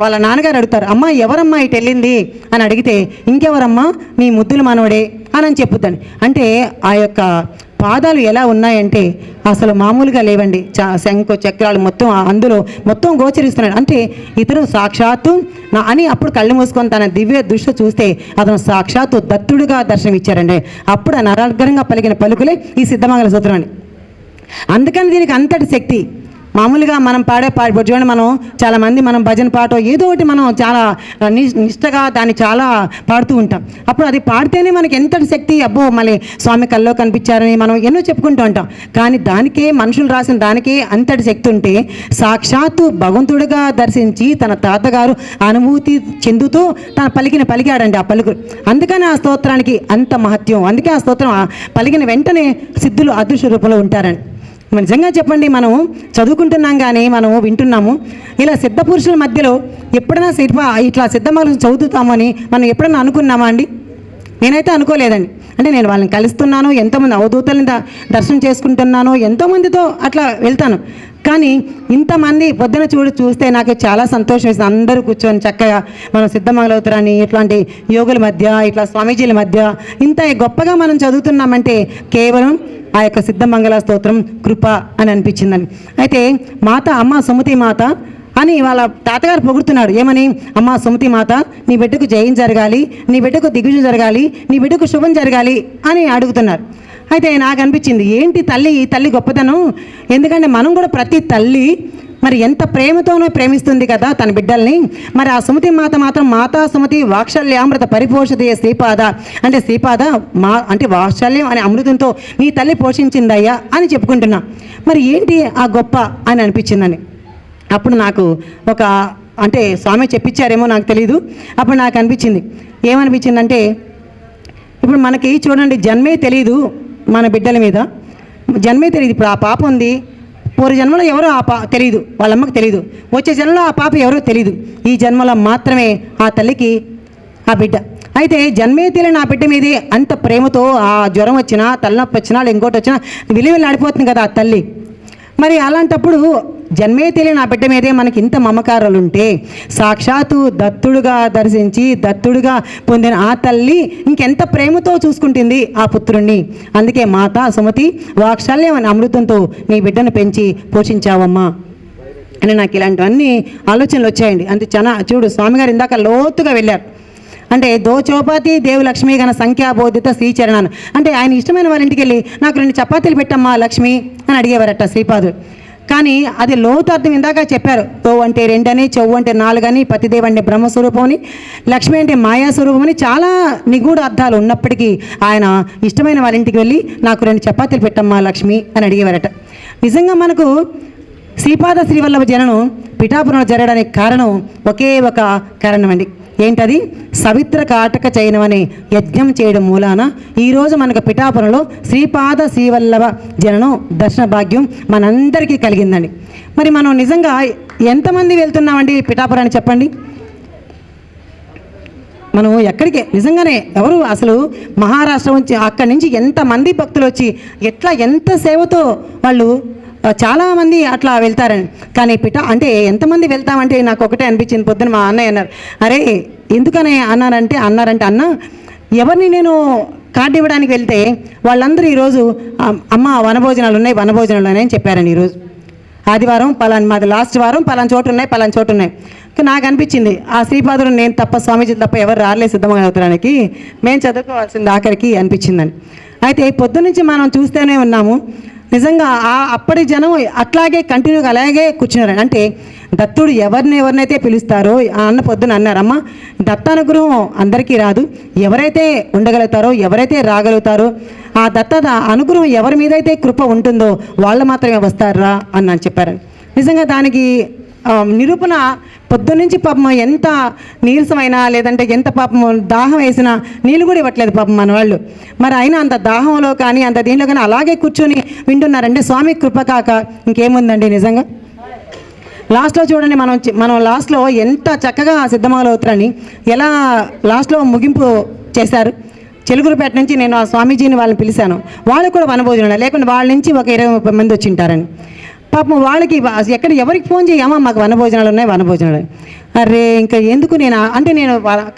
వాళ్ళ నాన్నగారు అడుగుతారు, అమ్మ ఎవరమ్మా ఇటు వెళ్ళింది అని అడిగితే ఇంకెవరమ్మా నీ ముద్దులు మనవడే అని చెప్పుతాను. అంటే ఆ యొక్క పాదాలు ఎలా ఉన్నాయంటే అసలు మామూలుగా లేవండి. శంఖు చక్రాలు మొత్తం అందులో మొత్తం గోచరిస్తున్నాడు. అంటే ఇతను సాక్షాత్తు అని అప్పుడు కళ్ళు మూసుకొని తన దివ్య దృష్టి చూస్తే అతను సాక్షాత్తు దత్తుడుగా దర్శనం ఇచ్చారండి. అప్పుడు నరాగ్రంగా పలికిన పలుకులే ఈ సిద్ధమంగళ స్తోత్రం అని. అందుకని దీనికి అంతటి శక్తి. మామూలుగా మనం పాడే చూడండి, మనం చాలామంది మనం భజన పాట ఏదో ఒకటి మనం చాలా నిష్టగా దాన్ని చాలా పాడుతూ ఉంటాం. అప్పుడు అది పాడితేనే మనకి ఎంతటి శక్తి, అబ్బో మళ్ళీ స్వామి కల్లో కనిపించారని మనం ఎన్నో చెప్పుకుంటూ ఉంటాం. కానీ దానికే మనుషులు రాసిన దానికే అంతటి శక్తి ఉంటే సాక్షాత్తు భగవంతుడిగా దర్శించి తన తాతగారు అనుభూతి చెందుతూ తన పలికాడండి ఆ పలుకు. అందుకని ఆ స్తోత్రానికి అంత మహత్యం. అందుకే ఆ స్తోత్రం పలికిన వెంటనే సిద్ధులు అదృశ్య రూపంలో ఉంటారని. నిజంగా చెప్పండి, మనం చదువుకుంటున్నాం కానీ మనం వింటున్నాము. ఇలా సిద్ధ పురుషుల మధ్యలో ఎప్పుడైనా ఇట్లా సిద్ధమంగళం చదువుతామని మనం ఎప్పుడైనా అనుకున్నామా అండి? నేనైతే అనుకోలేదండి. అంటే నేను వాళ్ళని కలుస్తున్నాను, ఎంతోమంది అవధూతల్ని దర్శనం చేసుకుంటున్నాను, ఎంతోమందితో అట్లా వెళ్తాను. కానీ ఇంతమంది పొద్దున చూస్తే నాకు చాలా సంతోషం వేస్తుంది. అందరూ కూర్చొని చక్కగా మనం సిద్ధమంగళోత్తరాన్ని ఇట్లాంటి యోగుల మధ్య ఇట్లా స్వామీజీల మధ్య ఇంత గొప్పగా మనం చదువుతున్నామంటే కేవలం ఆ యొక్క సిద్ధమంగళ స్తోత్రం కృప అని అనిపించిందని. అయితే అమ్మ సుమతి మాత అని వాళ్ళ తాతగారు పొగుడుతున్నాడు. ఏమని? అమ్మ సుమతి మాత నీ బిడ్డకు జయం జరగాలి, నీ బిడ్డకు దిగ్విజయం జరగాలి, నీ బిడ్డకు శుభం జరగాలి అని అడుగుతున్నారు. అయితే నాకు అనిపించింది ఏంటి తల్లి గొప్పతనం. ఎందుకంటే మనం కూడా ప్రతి తల్లి మరి ఎంత ప్రేమతోనో ప్రేమిస్తుంది కదా తన బిడ్డల్ని. మరి ఆ సుమతి మాత మాత్రం మాతా సుమతి వాత్సల్యామృత పరిపోషిత శ్రీపాద అంటే శ్రీపాద అంటే వాత్సల్యం అనే అమృతంతో నీ తల్లి పోషించిందయ్యా అని చెప్పుకుంటున్నా. మరి ఏంటి ఆ గొప్ప అని అనిపించిందని అప్పుడు నాకు అంటే స్వామి చెప్పించారేమో నాకు తెలీదు. అప్పుడు నాకు అనిపించింది, ఏమనిపించిందంటే ఇప్పుడు మనకి చూడండి జన్మే తెలీదు, మన బిడ్డల మీద జన్మే తెలియదు. ఇప్పుడు ఆ పాప ఉంది, పూర్వ జన్మలో ఎవరో తెలియదు, వాళ్ళ అమ్మకు తెలియదు, వచ్చే జన్మలో ఆ పాప ఎవరో తెలియదు. ఈ జన్మలో మాత్రమే ఆ తల్లికి ఆ బిడ్డ. అయితే జన్మే తెలియని ఆ బిడ్డ మీదే అంత ప్రేమతో ఆ జ్వరం వచ్చినా తలనొప్పి వచ్చినా ఇంకోటి వచ్చినా విలువలాడిపోతుంది కదా ఆ తల్లి. మరి అలాంటప్పుడు జన్మే తెలియని ఆ బిడ్డ మీదే మనకి ఇంత మమకారాలు ఉంటే సాక్షాత్తు దత్తుడుగా దర్శించి దత్తుడుగా పొందిన ఆ తల్లి ఇంకెంత ప్రేమతో చూసుకుంటుంది ఆ పుత్రుణ్ణి. అందుకే మాతా సుమతి వాత్సల్యం అనే అమృతంతో నీ బిడ్డను పెంచి పోషించావమ్మా అని నాకు ఇలాంటివన్నీ ఆలోచనలు వచ్చాయండి. అంతే చూడు స్వామిగారు ఇందాక లోతుగా వెళ్ళారు. అంటే దోచోపాతి దేవు లక్ష్మి గణ సంఖ్యాబోధిత శ్రీచరణాన్ని, అంటే ఆయన ఇష్టమైన వాళ్ళ ఇంటికి వెళ్ళి నాకు 2 చపాతీలు పెట్టమ్మా లక్ష్మి అని అడిగేవారట శ్రీపాదుడు. కానీ అది లోతార్థం ఇందాక చెప్పారు. తో అంటే 2 అని, చెవు అంటే 4 అని, పతిదేవ్ అంటే బ్రహ్మస్వరూపం అని, లక్ష్మి అంటే మాయాస్వరూపం అని చాలా నిగూఢ అర్థాలు ఉన్నప్పటికీ ఆయన ఇష్టమైన వాళ్ళ ఇంటికి వెళ్ళి నాకు 2 చపాతీలు పెట్టమ్మా లక్ష్మి అని అడిగేవారట. నిజంగా మనకు శ్రీపాద శ్రీవల్లభ జననం పిఠాపురంలో జరగడానికి కారణం ఒకే ఒక కారణం అండి. ఏంటది? సవిత్ర కాటక చైనం అనే యజ్ఞం చేయడం మూలాన ఈరోజు మనకు పిఠాపురంలో శ్రీపాద శ్రీవల్లభ జననం దర్శన భాగ్యం మనందరికీ కలిగిందండి. మరి మనం నిజంగా ఎంతమంది వెళ్తున్నామండి పిఠాపురాన్ని చెప్పండి? మనం ఎక్కడికి నిజంగానే ఎవరు అసలు మహారాష్ట్ర నుంచి అక్కడి నుంచి ఎంతమంది భక్తులు వచ్చి ఎంత సేవతో వాళ్ళు చాలామంది అట్లా వెళ్తారని. కానీ అంటే ఎంతమంది వెళ్తామంటే నాకు ఒకటే అనిపించింది. పొద్దున మా అన్నయ్య అన్నారు, అరే ఎందుకని అన్నారంటే అన్న ఎవరిని నేను కార్డు ఇవ్వడానికి వెళ్తే వాళ్ళందరూ ఈరోజు అమ్మ వనభోజనాలు ఉన్నాయని చెప్పారండి. ఈరోజు ఆదివారం మాది లాస్ట్ వారం పలానా చోటు ఉన్నాయి. నాకు అనిపించింది ఆ శ్రీపాదుడు నేను తప్ప స్వామీజీ తప్ప ఎవరు రాలేదు సిద్ధంగా అవుతానికి, మేము చదువుకోవాల్సింది ఆఖరికి అనిపించిందని. అయితే పొద్దున్నుంచి మనం చూస్తూనే ఉన్నాము. నిజంగా అప్పటి జనం అట్లాగే కంటిన్యూగా అలాగే కూర్చున్నారండి. అంటే దత్తుడు ఎవరినైతే పిలుస్తారో ఆ అన్న పొద్దున అన్నారమ్మ, దత్తానుగ్రహం అందరికీ రాదు, ఎవరైతే ఉండగలుగుతారో ఎవరైతే రాగలుగుతారో ఆ దత్త అనుగ్రహం ఎవరి మీదైతే కృప ఉంటుందో వాళ్ళు మాత్రమే వస్తారా అని చెప్పారండి. నిజంగా దానికి నిరూపణ పొద్దున్నుంచి పాపం ఎంత నీరసమైనా లేదంటే ఎంత పాపం దాహం వేసినా నీళ్ళు కూడా ఇవ్వట్లేదు పాపం మన వాళ్ళు. మరి అయినా అంత దాహంలో కానీ అంత దీనిలో కానీ అలాగే కూర్చొని వింటున్నారంటే స్వామి కృప కాక ఇంకేముందండి నిజంగా. లాస్ట్లో చూడండి, మనం లాస్ట్లో ఎంత చక్కగా సిద్ధమవుతారని ఎలా లాస్ట్లో ముగింపు చేశారు. చెలుగురుపేట నుంచి నేను ఆ స్వామీజీని వాళ్ళని పిలిచాను. వాళ్ళు కూడా వనభోజనం లేకుండా వాళ్ళ నుంచి ఒక 20-30 మంది వచ్చి ఉంటారని. పాపం వాళ్ళకి ఎవరికి ఫోన్ చేయమా మాకు వనభోజనాలు ఉన్నాయి. అరే ఇంకా ఎందుకు నేను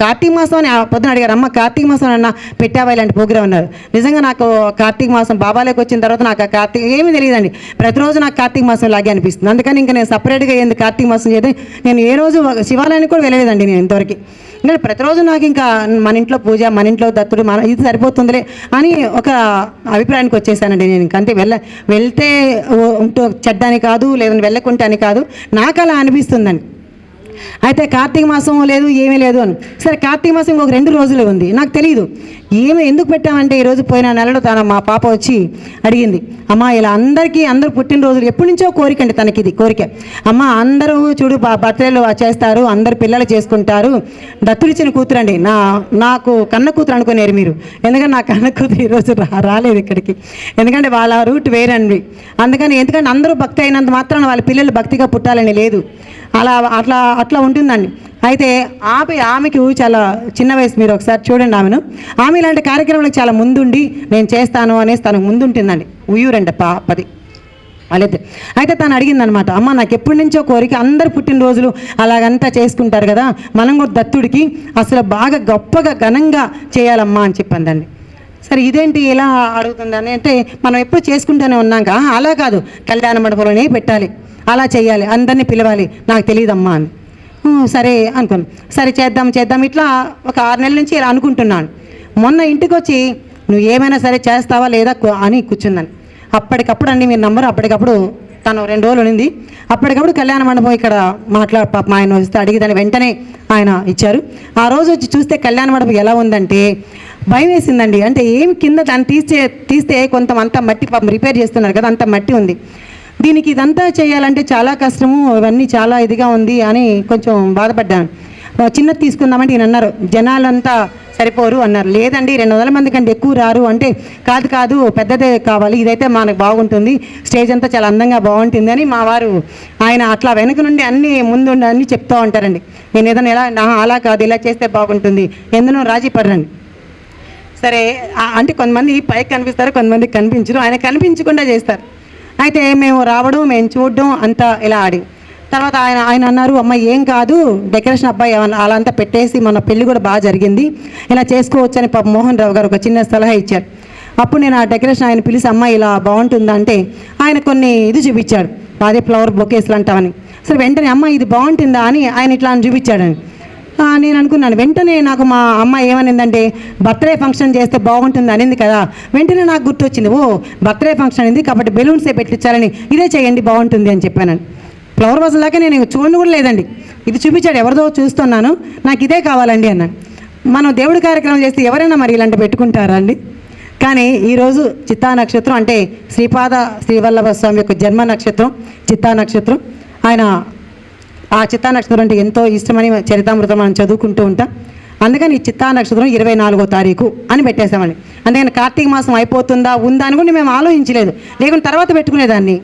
కార్తీక మాసం అని పొద్దున అడిగారు, అమ్మ కార్తీక మాసం అన్న పెట్టావా ఇలాంటి ప్రోగ్రామ్ అన్నారు. నిజంగా నాకు కార్తీక మాసం బాబాలోకి వచ్చిన తర్వాత నాకు కార్తీక ఏమీ తెలియదండి. ప్రతిరోజు నాకు కార్తీక మాసం లాగే అనిపిస్తుంది. అందుకని ఇంకా నేను సపరేట్గా ఏంది కార్తీక మాసం చేస్తే నేను ఏ రోజు శివాలయానికి కూడా వెళ్ళలేదండి నేను ఇంతవరకు. ఇంకా ప్రతిరోజు నాకు ఇంకా మన ఇంట్లో పూజ, మన ఇంట్లో దత్తుడు, ఇది సరిపోతుందిలే అని ఒక అభిప్రాయానికి వచ్చేసానండి నేను. ఇంకా అంతే వెళ్తే చెడ్డాని కాదు, లేదని వెళ్ళకుంటే అని కాదు, నాకు అలా అనిపిస్తుందండి. అయితే కార్తీక మాసం లేదు ఏమీ లేదు అని. సరే కార్తీక మాసం ఇంకొక 2 రోజులు ఉంది, నాకు తెలియదు ఎందుకు పెట్టామంటే ఈరోజు పోయిన నెలలో మా పాప వచ్చి అడిగింది, అమ్మ ఇలా అందరూ పుట్టినరోజులు ఎప్పటి నుంచో కోరిక అండి తనకి, ఇది కోరిక. అమ్మ అందరూ చూడు బర్త్డేలు చేస్తారు, అందరు పిల్లలు చేసుకుంటారు, దత్తుడిచ్చిన కూతురు అండి, నాకు కన్న కూతురు అనుకునేరు మీరు. ఎందుకంటే నా కన్న కూతురు ఈరోజు రాలేదు ఇక్కడికి, ఎందుకంటే వాళ్ళ రూట్ వేరండి. ఎందుకంటే అందరూ భక్తి అయినంత మాత్రాన వాళ్ళ పిల్లలు భక్తిగా పుట్టాలని లేదు, అట్లా ఉంటుందండి. అయితే ఆమెకు చాలా చిన్న వయసు, మీరు ఒకసారి చూడండి ఆమె ఇలాంటి కార్యక్రమాలకు చాలా ముందుండి నేను చేస్తాను అనేసి తనకు ముందుంటుందండి. ఉయ్యూరంట పాపది వాళ్ళైతే. అయితే తను అడిగిందనమాట, అమ్మ నాకు ఎప్పటి నుంచో కోరిక, అందరు పుట్టినరోజులు అలాగంతా చేసుకుంటారు కదా, మనం కూడా దత్తుడికి అసలు బాగా గొప్పగా ఘనంగా చేయాలమ్మా అని చెప్పిందండి. సరే ఇదేంటి ఇలా అడుగుతుందని అంటే మనం ఎప్పుడు చేసుకుంటూనే ఉన్నాక, అలా కాదు కళ్యాణ మండపంలోనే పెట్టాలి, అలా చేయాలి, అందరినీ పిలవాలి, నాకు తెలియదమ్మా అని. సరే అనుకున్నాను. సరే చేద్దాం ఇట్లా ఒక 6 నెలల నుంచి ఇలా అనుకుంటున్నాను. మొన్న ఇంటికి వచ్చి నువ్వు ఏమైనా సరే చేస్తావా లేదా అని కూర్చుందని. అప్పటికప్పుడు అండి మీరు నంబర్, అప్పటికప్పుడు తను 2 రోజులు ఉంది, అప్పటికప్పుడు కళ్యాణ మండపం ఇక్కడ పాప ఆయన వస్తే అడిగిదని వెంటనే ఆయన ఇచ్చారు. ఆ రోజు వచ్చి చూస్తే కళ్యాణ మండపం ఎలా ఉందంటే భయం వేసిందండి. అంటే ఏమి కింద దాన్ని తీస్తే కొంత మట్టి పాపం రిపేర్ చేస్తున్నారు కదా, అంత మట్టి ఉంది. దీనికి ఇదంతా చేయాలంటే చాలా కష్టము, ఇవన్నీ చాలా ఇదిగా ఉంది అని కొంచెం బాధపడ్డాను. చిన్నది తీసుకుందామంటే ఈయన అన్నారు జనాలంతా సరిపోరు అన్నారు. లేదండి 200 మంది కంటే ఎక్కువ రారు అంటే, కాదు పెద్దదే కావాలి, ఇదైతే మనకు బాగుంటుంది, స్టేజ్ అంతా చాలా అందంగా బాగుంటుంది అని మా వారు ఆయన అట్లా వెనక నుండి ముందు అన్నీ చెప్తూ ఉంటారండి. నేను ఏదైనా అలా కాదు ఇలా చేస్తే బాగుంటుంది, ఎందునో రాజీ పడరండి. సరే అంటే కొంతమంది పైకి కనిపిస్తారు, కొంతమంది కనిపించరు, ఆయన కనిపించకుండా చేస్తారు. అయితే మేము రావడం, మేము చూడడం అంతా ఇలా ఆడి తర్వాత ఆయన అన్నారు, అమ్మ ఏం కాదు డెకరేషన్ అబ్బాయి అలా అంతా పెట్టేసి మన పెళ్ళి కూడా బాగా జరిగింది, ఇలా చేసుకోవచ్చు అని పాప మోహన్ రావు గారు ఒక చిన్న సలహా ఇచ్చారు. అప్పుడు నేను ఆ డెకరేషన్ ఆయన పిలిచి, అమ్మ ఇలా బాగుంటుందా అంటే ఆయన కొన్ని చూపించాడు, అదే ఫ్లవర్ బొకేస్లు అంటామని. సరే వెంటనే అమ్మ ఇది బాగుంటుందా అని ఆయన ఇట్లా చూపించాడని. నేను అనుకున్నాను. వెంటనే నాకు మా అమ్మ ఏమనిందంటే బర్త్డే ఫంక్షన్ చేస్తే బాగుంటుంది అనింది కదా. వెంటనే నాకు గుర్తొచ్చింది, ఓ బర్త్డే ఫంక్షన్ అయింది కాబట్టి బెలూన్సే పెట్టించాలని, ఇదే చేయండి బాగుంటుంది అని చెప్పాను. ఫ్లవర్ వాజ్ దాకా నేను చూడండి కూడా లేదండి, ఇది చూపించాడు, ఎవరిదో చూస్తున్నాను, నాకు ఇదే కావాలండి అన్నాను. మనం దేవుడి కార్యక్రమం చేస్తే ఎవరైనా మరి ఇలాంటి పెట్టుకుంటారా అండి? కానీ ఈరోజు చిత్తా నక్షత్రం అంటే శ్రీపాద శ్రీవల్లభ స్వామి యొక్క జన్మ నక్షత్రం చిత్తా నక్షత్రం. ఆయన ఆ చిత్తా నక్షత్రం అంటే ఎంతో ఇష్టమని చరితామృతం మనం చదువుకుంటూ ఉంటాం. అందుకని ఈ చిత్తా నక్షత్రం 24వ తారీఖు అని పెట్టేసామండి. అందుకని కార్తీక మాసం అయిపోతుందా ఉందా అని కూడా మేము ఆలోచించలేదు, లేకుంటే తర్వాత పెట్టుకునేదాన్ని.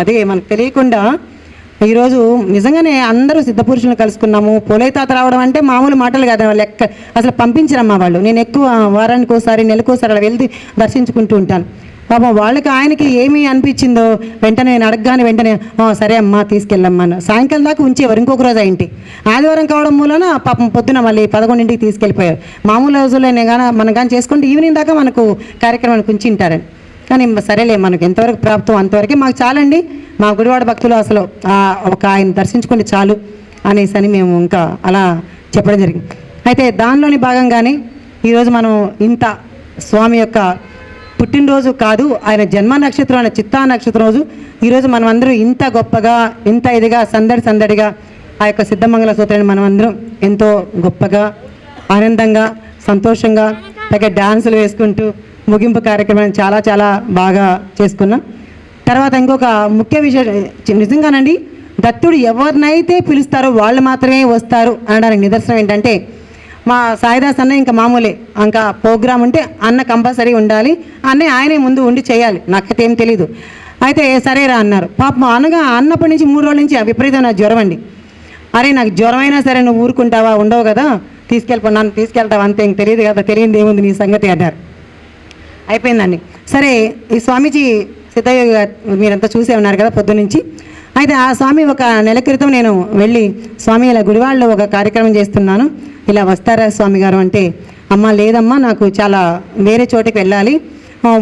అదే మనకు తెలియకుండా ఈరోజు నిజంగానే అందరూ సిద్ధపురుషులను కలుసుకున్నాము. పోలైతాత రావడం అంటే మామూలు మాటలు కాదు, లెక్క అసలు పంపించరమ్మా వాళ్ళు. నేను ఎక్కువ వారానికి ఒకసారి నెలకోసారి అలా వెళ్తే దర్శించుకుంటూ ఉంటాను. పాపం వాళ్ళకి ఆయనకి ఏమి అనిపించిందో వెంటనే నేను అడగగానే వెంటనే సరే అమ్మా తీసుకెళ్ళమ్మా అన్న. సాయంకాలం దాకా ఉంచేవారు, ఇంకొక రోజు అయింటి. ఆదివారం కావడం మూలన పాపం పొద్దున మళ్ళీ 11ంటికి తీసుకెళ్ళిపోయారు. మామూలు రోజుల్లో మనం కానీ చేసుకుంటే ఈవినింగ్ దాకా మనకు కార్యక్రమానికి ఉంచి ఉంటారని. కానీ సరేలే, మనకు ఎంతవరకు ప్రాప్తం అంతవరకే మాకు చాలండి. మా గుడివాడ భక్తులు అసలు ఒక ఆయన దర్శించుకుంటే చాలు అనేసి అని మేము ఇంకా అలా చెప్పడం జరిగింది. అయితే దానిలోని భాగంగానే ఈరోజు మనం ఇంత స్వామి యొక్క పుట్టినరోజు కాదు, ఆయన జన్మ నక్షత్రం అనే చిత్తా నక్షత్రం రోజు ఈరోజు మనం అందరూ ఇంత గొప్పగా ఇంత ఇదిగా సందడిగా ఆ యొక్క సిద్ధమంగళ సూత్రాన్ని మనం అందరం ఎంతో గొప్పగా ఆనందంగా సంతోషంగా పైగా డ్యాన్సులు వేసుకుంటూ ముగింపు కార్యక్రమాన్ని చాలా చాలా బాగా చేసుకున్నాం. తర్వాత ఇంకొక ముఖ్య విషయం, నిజంగానండి దత్తుడు ఎవరినైతే పిలుస్తారో వాళ్ళు మాత్రమే వస్తారు అనడానికి నిదర్శనం ఏంటంటే మా సాయిదాస్ అన్న ఇంకా మామూలే, ఇంకా ప్రోగ్రామ్ ఉంటే అన్న కంపల్సరీ ఉండాలి, ఆయనే ముందు ఉండి చేయాలి. నాకైతే ఏం తెలీదు. అయితే సరేరా అన్నారు. పాపం అనగా అన్నప్పటి నుంచి 3 రోజుల నుంచి విపరీతమైన జ్వరం అండి. అరే నాకు జ్వరం అయినా సరే నువ్వు ఊరుకుంటావా, ఉండవు కదా, నన్ను తీసుకెళ్తావా, అంతే, ఇంక తెలియదు కదా, తెలియదు ఏముంది నీ సంగతి అన్నారు. అయిపోయిందండి. సరే ఈ స్వామీజీ సిద్ధయోగి గారు మీరంతా చూసే ఉన్నారు కదా పొద్దునుంచి. అయితే ఆ స్వామి ఒక నెల క్రితం నేను వెళ్ళి స్వామి ఇలా గుడివాడలో ఒక కార్యక్రమం చేస్తున్నాను, ఇలా వస్తారా స్వామి గారు అంటే, అమ్మ లేదమ్మా నాకు చాలా వేరే చోటికి వెళ్ళాలి,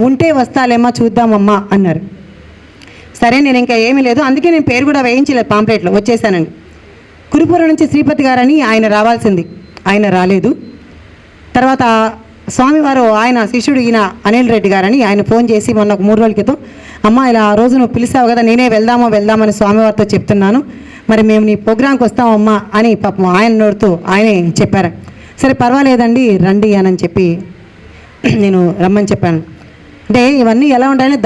ఉంటే వస్తాలేమ్మా చూద్దామమ్మా అన్నారు. సరే నేను ఇంకా ఏమీ లేదు, అందుకే నేను పేరు కూడా వేయించలేదు, పాంప్లెట్లో వచ్చేసానండి. కురుపురం నుంచి శ్రీపతి గారని ఆయన రావాల్సింది, ఆయన రాలేదు. తర్వాత స్వామివారు ఆయన శిష్యుడు ఈయన అనిల్ రెడ్డి గారని ఆయన ఫోన్ చేసి మొన్న ఒక 3 రోజుల క్రితం, అమ్మ ఇలా ఆ రోజు నువ్వు పిలిచావు కదా, నేనే వెళ్దామని స్వామివారితో చెప్తున్నాను, మరి మేము నీ ప్రోగ్రాంకి వస్తామమ్మా అని పాపం ఆయన నోడుతూ ఆయనే చెప్పారు. సరే పర్వాలేదండి రండి అని చెప్పి నేను రమ్మని చెప్పాను. అంటే ఇవన్నీ ఎలా ఉంటాయని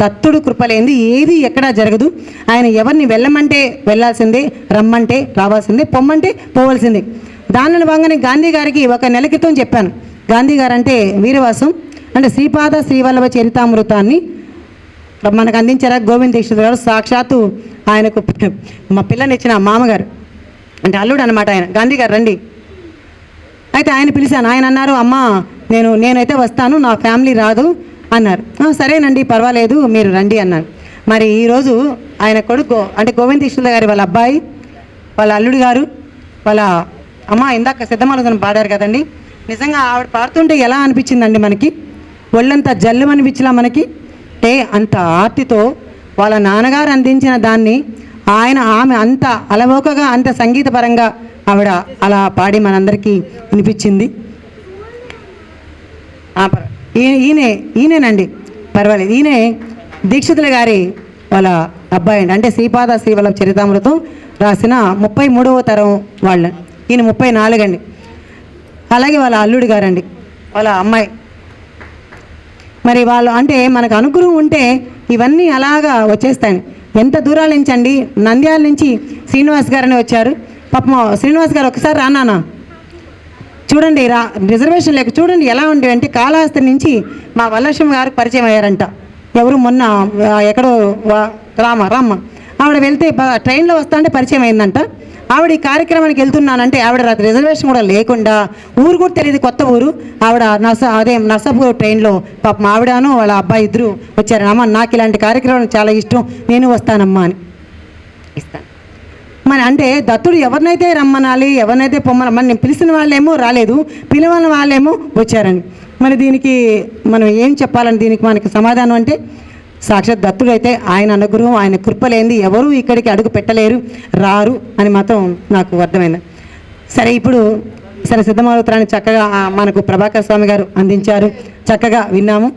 దత్తుడు కృపలేంది ఏది ఎక్కడా జరగదు. ఆయన ఎవరిని వెళ్ళమంటే వెళ్ళాల్సిందే, రమ్మంటే రావాల్సిందే, పొమ్మంటే పోవాల్సిందే. దానిలో భాగంగానే గాంధీ గారికి ఒక నెల క్రితం చెప్పాను. గాంధీ గారు అంటే వీరవాసం అంటే శ్రీపాద శ్రీవల్లభ చరితామృతాన్ని మనకు అందించారా గోవింద దీక్షిత్ గారు. సాక్షాత్తు ఆయనకు మా పిల్లనిచ్చిన మామగారు అంటే అల్లుడు అనమాట ఆయన. గాంధీ గారు రండి అయితే ఆయన పిలిచాను. ఆయన అన్నారు, అమ్మ నేనైతే వస్తాను, నా ఫ్యామిలీ రాదు అన్నారు. సరేనండి పర్వాలేదు మీరు రండి అన్నారు. మరి ఈరోజు ఆయన కొడుకు అంటే గోవింద దీక్షిత్ గారి వాళ్ళ అబ్బాయి, వాళ్ళ అల్లుడు గారు, వాళ్ళ అమ్మ ఇందాక సిద్ధమాలతను పాడారు కదండి. నిజంగా ఆవిడ పాడుతుంటే ఎలా అనిపించిందండి, మనకి ఒళ్ళంతా జల్లు అనిపించలా మనకి. అంటే అంత ఆర్తితో వాళ్ళ నాన్నగారు అందించిన దాన్ని ఆమె అంత అలవోకగా అంత సంగీతపరంగా ఆవిడ అలా పాడి మనందరికీ వినిపించింది. ఈయనేనండి పర్వాలేదు, ఈయనే దీక్షితుల గారి వాళ్ళ అబ్బాయి అండి. అంటే శ్రీపాద శ్రీవల్లభ చరితామృతం రాసిన 33వ తరం వాళ్ళ, ఈయన 34 అండి. అలాగే వాళ్ళ అల్లుడు గారండి, వాళ్ళ అమ్మాయి. మరి వాళ్ళు అంటే మనకు అనుగ్రహం ఉంటే ఇవన్నీ అలాగా వచ్చేస్తాయి. ఎంత దూరాల నుంచి అండి, నంద్యాల నుంచి శ్రీనివాస్ గారని వచ్చారు. పాపం శ్రీనివాస్ గారు ఒకసారి రానా చూడండి, రిజర్వేషన్ లేక చూడండి ఎలా ఉండేవి అంటే కాళహస్తి నుంచి మా వల్లక్ష్మి గారికి పరిచయం అయ్యారంట. ఎవరు మొన్న ఎక్కడో రామ్మ ఆవిడ వెళ్తే ట్రైన్లో వస్తా అంటే పరిచయం అయిందంట. ఆవిడ ఈ కార్యక్రమానికి వెళ్తున్నానంటే ఆవిడ రిజర్వేషన్ కూడా లేకుండా, ఊరు కూడా తెలియదు, కొత్త ఊరు, ఆవిడ నర్సాపూర్ ట్రైన్లో పాపం ఆవిడను వాళ్ళ అబ్బాయి ఇద్దరు వచ్చారు. అమ్మ నాకు ఇలాంటి కార్యక్రమం చాలా ఇష్టం, నేను వస్తానమ్మా అని ఇస్తాను. మరి అంటే దత్తుడు ఎవరినైతే రమ్మనాలి, ఎవరినైతే పొమ్మనమ్మని, నేను పిలిచిన వాళ్ళేమో రాలేదు, పిలవని వాళ్ళేమో వచ్చారని. మరి దీనికి మనం ఏం చెప్పాలని, దీనికి మనకి సమాధానం అంటే సాక్షాత్ దత్తుడైతే ఆయన అనుగ్రహం ఆయన కృప లేనిది ఎవరూ ఇక్కడికి అడుగు పెట్టలేరు, రారు అని మాత్రం నాకు అర్థమైంది. సరే, ఇప్పుడు సరే సిద్ధమౌత్రాన్ని చక్కగా మనకు ప్రభాకర్ స్వామి గారు అందించారు, చక్కగా విన్నాము.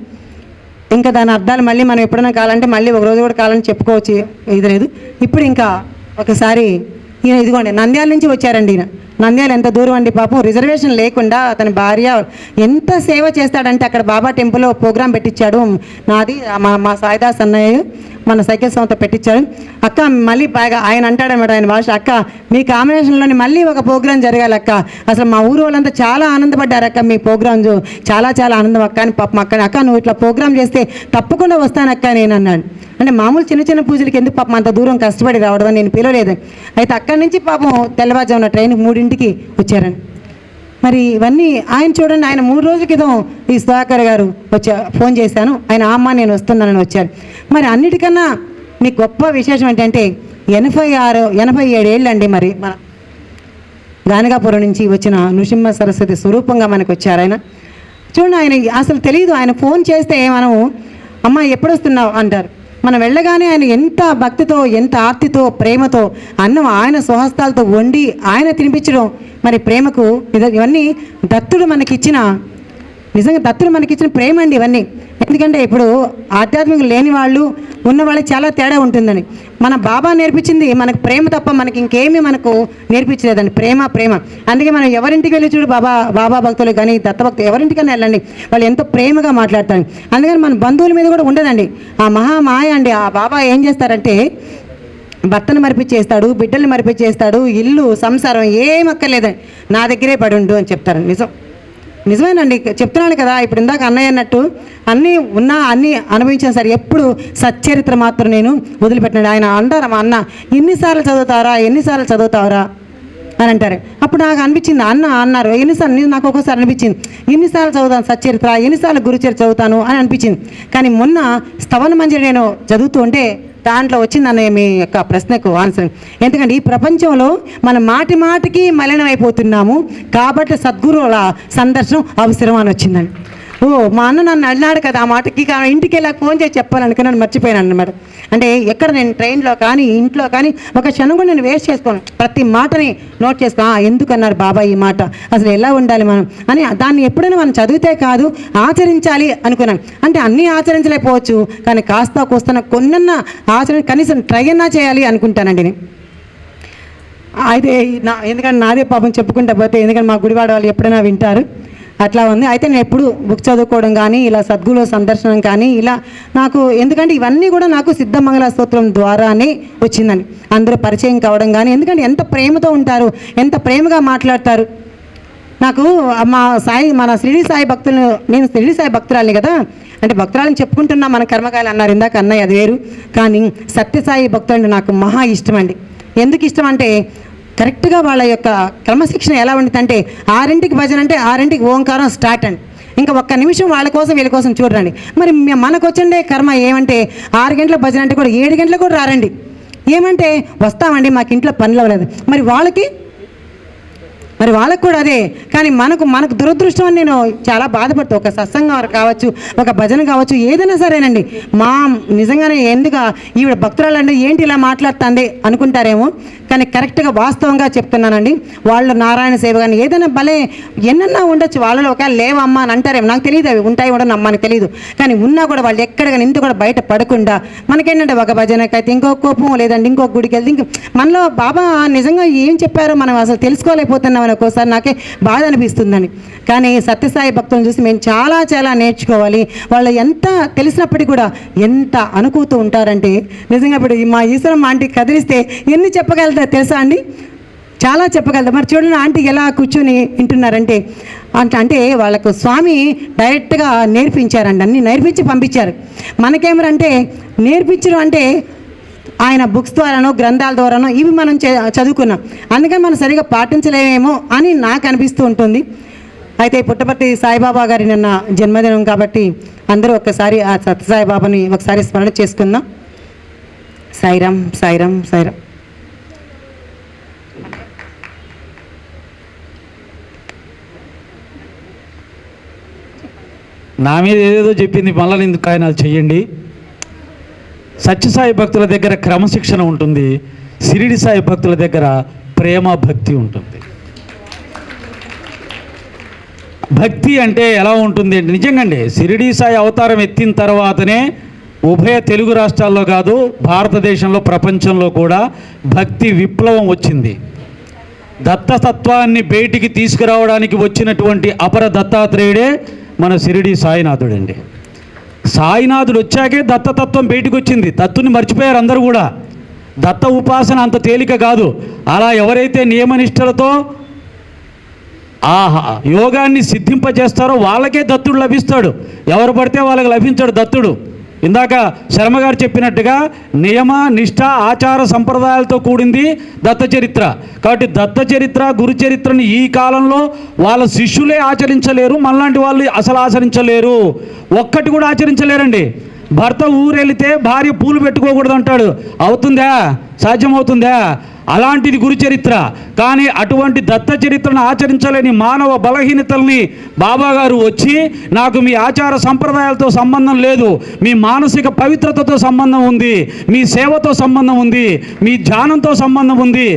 ఇంకా దాని అర్థాలు మళ్ళీ మనం ఎప్పుడైనా కావాలంటే మళ్ళీ ఒక రోజు కూడా కావాలని చెప్పుకోవచ్చు, ఇది లేదు. ఇప్పుడు ఇంకా ఒకసారి ఈయన ఇదిగోండి నంద్యాల నుంచి వచ్చారండి. ఈయన నంద్యాల ఎంత దూరం అండి పాపం, రిజర్వేషన్ లేకుండా అతని భార్య ఎంత సేవ చేస్తాడంటే అక్కడ బాబా టెంపుల్లో ప్రోగ్రాం పెట్టించాడు. నాది మా సాయిదాస్ అన్నయ్య మన సైకిల్ సంస్థ పెట్టించాడు. అక్క మళ్ళీ బాగా ఆయన అంటాడన్నమాట, ఆయన భాష, అక్క మీ కాంబినేషన్లోని మళ్ళీ ఒక ప్రోగ్రాం జరగాలి అక్క, అసలు మా ఊరు వాళ్ళంతా చాలా ఆనందపడ్డారు అక్క, మీ ప్రోగ్రాం చాలా చాలా ఆనందం అక్క అని పాపం అక్క నువ్వు ఇట్లా ప్రోగ్రాం చేస్తే తప్పకుండా వస్తానక్క నేను అన్నాడు. అంటే మామూలు చిన్న చిన్న పూజలకి ఎందుకు పాపం అంత దూరం కష్టపడి రావడం అని నేను పిలవలేదు. అయితే అక్కడి నుంచి పాపం తెల్లవారుజామున ట్రైన్ 3ంటికి వచ్చారండి. మరి ఇవన్నీ ఆయన చూడండి, ఆయన 3 రోజుల క్రితం ఈ సుధాకర్ గారు ఫోన్ చేశాను, ఆయన అమ్మ నేను వస్తున్నానని వచ్చారు. మరి అన్నిటికన్నా మీకు గొప్ప విశేషం ఏంటంటే 87 ఏళ్ళండి. మరి మన గానగాపురం నుంచి వచ్చిన నృసింహ సరస్వతి స్వరూపంగా మనకు వచ్చారు ఆయన. చూడండి, ఆయన అసలు తెలియదు, ఆయన ఫోన్ చేస్తే మనం అమ్మ ఎప్పుడు వస్తున్నావు అంటారు. మనం వెళ్ళగానే ఆయన ఎంత భక్తితో, ఎంత ఆర్తితో, ప్రేమతో అన్నం ఆయన స్వహస్తాలతో వండి ఆయన తినిపించడం, మరి ప్రేమకు ఇవన్నీ దత్తుడు మనకిచ్చిన, నిజంగా దత్తుడు మనకిచ్చిన ప్రేమ అండి ఇవన్నీ. ఎందుకంటే ఇప్పుడు ఆధ్యాత్మిక లేని వాళ్ళు ఉన్న వాళ్ళకి చాలా తేడా ఉంటుందని. మన బాబా నేర్పించింది మనకు ప్రేమ తప్ప మనకి ఇంకేమీ మనకు నేర్పించలేదండి, ప్రేమ. అందుకే మనం ఎవరింటికి వెళ్ళి చూడు, బాబా భక్తులు కానీ దత్తభక్తులు ఎవరింటికైనా వెళ్ళండి, వాళ్ళు ఎంతో ప్రేమగా మాట్లాడతారు. అందుకని మన బంధువుల మీద కూడా ఉండదండి ఆ మహామాయ అండి. ఆ బాబా ఏం చేస్తారంటే భర్తను మరిపించేస్తాడు, బిడ్డల్ని మరిపించేస్తాడు, ఇల్లు సంసారం ఏమక్కర్లేదండి, నా దగ్గరే పడి ఉండు అని చెప్తారు. నిజమేనండి, చెప్తున్నాను కదా. ఇప్పుడు ఇందాక అన్నయ్య అన్నట్టు అన్నీ ఉన్నా అన్నీ అనుభవించాను సార్, ఎప్పుడు సచ్చరిత్ర మాత్రం నేను వదిలిపెట్టినాడు. ఆయన అంటారు మా అన్న, ఎన్నిసార్లు చదువుతావరా అని అంటారు. అప్పుడు నాకు అనిపించింది, అన్నారు ఎన్నిసార్లు, నాకు ఒక్కోసారి అనిపించింది ఎన్నిసార్లు చదువుతాను సచ్చరిత్ర, ఎన్నిసార్లు గురుచరిత్ర చదువుతాను అని అనిపించింది. కానీ మొన్న స్తవన మంజరి నేను చదువుతూ ఉంటే దాంట్లో వచ్చింది అన్నయ్య మీ యొక్క ప్రశ్నకు ఆన్సర్. ఎందుకంటే ఈ ప్రపంచంలో మనం మాటికి మలినమైపోతున్నాము, కాబట్టి సద్గురువుల సందర్శనం అవసరం అని వచ్చిందండి. మా అన్న నన్ను అడినాడు కదా ఆ మాటకి, ఇంటికి వెళ్ళాక ఫోన్ చేసి చెప్పాలనుకున్నాను, మర్చిపోయాను అన్నమాట. అంటే ఎక్కడ నేను ట్రైన్లో కానీ ఇంట్లో కానీ ఒక క్షణం కూడా నేను వేస్ట్ చేసుకోను, ప్రతి మాటని నోట్ చేసుకో, ఎందుకన్నారు బాబా ఈ మాట, అసలు ఎలా ఉండాలి మనం అని. దాన్ని ఎప్పుడైనా మనం చదివితే కాదు ఆచరించాలి అనుకున్నాను. అంటే అన్నీ ఆచరించలేకపోవచ్చు, కానీ కాస్త కూస్తున్న కొన్నన్నా కనీసం ట్రై అన్నా చేయాలి అనుకుంటానండి నేను. అయితే ఎందుకంటే నాదే పాపం చెప్పుకుంటా పోతే, ఎందుకంటే మా గుడివాడ వాళ్ళు ఎప్పుడైనా వింటారు, అట్లా ఉంది. అయితే నేను ఎప్పుడు బుక్ చదువుకోవడం కానీ ఇలా సద్గురు సందర్శనం కానీ ఇలా నాకు, ఎందుకంటే ఇవన్నీ కూడా నాకు సిద్ధమంగళ స్తోత్రం ద్వారానే వచ్చిందండి. అందరూ పరిచయం కావడం కానీ, ఎందుకంటే ఎంత ప్రేమతో ఉంటారు, ఎంత ప్రేమగా మాట్లాడతారు. నాకు మన షిరిడి సాయి భక్తులు, నేను షిరిడి సాయి భక్తురాలిని కదా, అంటే భక్తురాలని చెప్పుకుంటున్నా, మన కర్మకాయలు అన్నారు ఇందాక అన్నయ్య, అది వేరు. కానీ సత్యసాయి భక్తులు నాకు మహా ఇష్టం అండి. ఎందుకు ఇష్టం అంటే కరెక్ట్గా వాళ్ళ యొక్క క్రమశిక్షణ ఎలా ఉంటుందంటే 6ంటికి భజన అంటే 6ంటికి ఓంకారం స్టార్ట్ అండి. ఇంకా ఒక్క నిమిషం వాళ్ళ కోసం వీళ్ళ కోసం చూడండి. మరి మనకు వచ్చండే కర్మ ఏమంటే 6 గంటల భజన అంటే కూడా 7 గంటలకు కూడా రారండి. ఏమంటే వస్తామండి మాకు ఇంట్లో పనులు అవ్వలేదు. మరి వాళ్ళకు కూడా అదే. కానీ మనకు దురదృష్టం అని నేను చాలా బాధపడుతూ, ఒక సత్సంగం కావచ్చు, ఒక భజన కావచ్చు, ఏదైనా సరేనండి, నిజంగానే ఎందుకు ఈవిడ భక్తురాలంటే ఏంటి ఇలా మాట్లాడుతుంది అనుకుంటారేమో, కానీ కరెక్ట్గా వాస్తవంగా చెప్తున్నానండి. వాళ్ళు నారాయణ సేవ కానీ ఏదైనా భలే ఎన్నన్నా ఉండొచ్చు, వాళ్ళలో ఒకవేళ లేవమ్మా అని అంటారేమో, నాకు తెలియదు, అవి ఉంటాయి కూడా నమ్మని తెలియదు. కానీ ఉన్నా కూడా వాళ్ళు ఎక్కడికైనా ఇంత కూడా బయట పడకుండా, మనకేంటంటే ఒక భజనకైతే ఇంకో కోపం, లేదంటే ఇంకొక గుడికి వెళ్తే మనలో బాబా నిజంగా ఏం చెప్పారో మనం అసలు తెలుసుకోలేకపోతున్నాం అని ఒక్కోసారి నాకే బాధ అనిపిస్తుందండి. కానీ సత్యసాయి భక్తులను చూసి మేము చాలా చాలా నేర్చుకోవాలి. వాళ్ళు ఎంత తెలిసినప్పటికీ కూడా ఎంత అనుకూతూ ఉంటారంటే, నిజంగా ఇప్పుడు మా ఈశ్వరమ్మ ఆంటీ కదిలిస్తే ఎన్ని చెప్పగలుగుతారు తెలుసా అండి, చాలా చెప్పగలుగుతారు. మరి చూడండి ఆంటీ ఎలా కూర్చొని వింటున్నారంటే, అంటే వాళ్ళకు స్వామి డైరెక్ట్గా నేర్పించారండి, అన్నీ నేర్పించి పంపించారు. మనకేమరంటే నేర్పించడం అంటే ఆయన బుక్స్ ద్వారానో గ్రంథాల ద్వారానో ఇవి మనం చదువుకున్నాం, అందుకని మనం సరిగా పాటించలేమేమో అని నాకు అనిపిస్తూ ఉంటుంది. అయితే పుట్టపర్తి సాయిబాబా గారి నిన్న జన్మదినం కాబట్టి అందరూ ఒక్కసారి ఆ సత్యసాయిబాబాని ఒకసారి స్మరణ చేసుకుందాం. సాయిరాం సాయిరాం సాయిరాం. నా మీద ఏదేదో చెప్పింది, మళ్ళీ ఎందుకు ఆయన అది చెయ్యండి. సత్యసాయి భక్తుల దగ్గర క్రమశిక్షణ ఉంటుంది, షిరిడి సాయి భక్తుల దగ్గర ప్రేమ భక్తి ఉంటుంది. భక్తి అంటే ఎలా ఉంటుంది అంటే నిజంగా అండి, షిరిడి సాయి అవతారం ఎత్తిన తర్వాతనే ఉభయ తెలుగు రాష్ట్రాల్లో కాదు భారతదేశంలో ప్రపంచంలో కూడా భక్తి విప్లవం వచ్చింది. దత్తతత్వాన్ని బయటికి తీసుకురావడానికి వచ్చినటువంటి అపర దత్తాత్రేయుడే మన షిరిడి సాయినాథుడండి. సాయినాథుడు వచ్చాకే దత్తతత్వం బయటికి వచ్చింది. దత్తుని మర్చిపోయారు అందరూ కూడా. దత్త ఉపాసన అంత తేలిక కాదు. అలా ఎవరైతే నియమనిష్టలతో ఆ యోగాన్ని సిద్ధింపజేస్తారో వాళ్ళకే దత్తుడు లభిస్తాడు. ఎవరు పడితే వాళ్ళకి లభించాడు దత్తుడు. ఇందాక శర్మగారు చెప్పినట్టుగా నియమ నిష్ఠ ఆచార సంప్రదాయాలతో కూడింది దత్త చరిత్ర. కాబట్టి దత్త చరిత్ర గురు చరిత్రని ఈ కాలంలో వాళ్ళ శిష్యులే ఆచరించలేరు, మనలాంటి వాళ్ళు అసలు ఆచరించలేరు. ఒక్కటి కూడా ఆచరించలేరండి. భర్త ఊరెళితే భార్య పూలు పెట్టుకోకూడదు అంటాడు. అవుతుందా? సాధ్యమవుతుందా? అలాంటిది గురు చరిత్ర. కానీ అటువంటి దత్త చరిత్రను ఆచరించలేని మానవ బలహీనతల్ని బాబాగారు వచ్చి, నాకు మీ ఆచార సంప్రదాయాలతో సంబంధం లేదు, మీ మానసిక పవిత్రతతో సంబంధం ఉంది, మీ సేవతో సంబంధం ఉంది, మీ ధ్యానంతో సంబంధం ఉంది,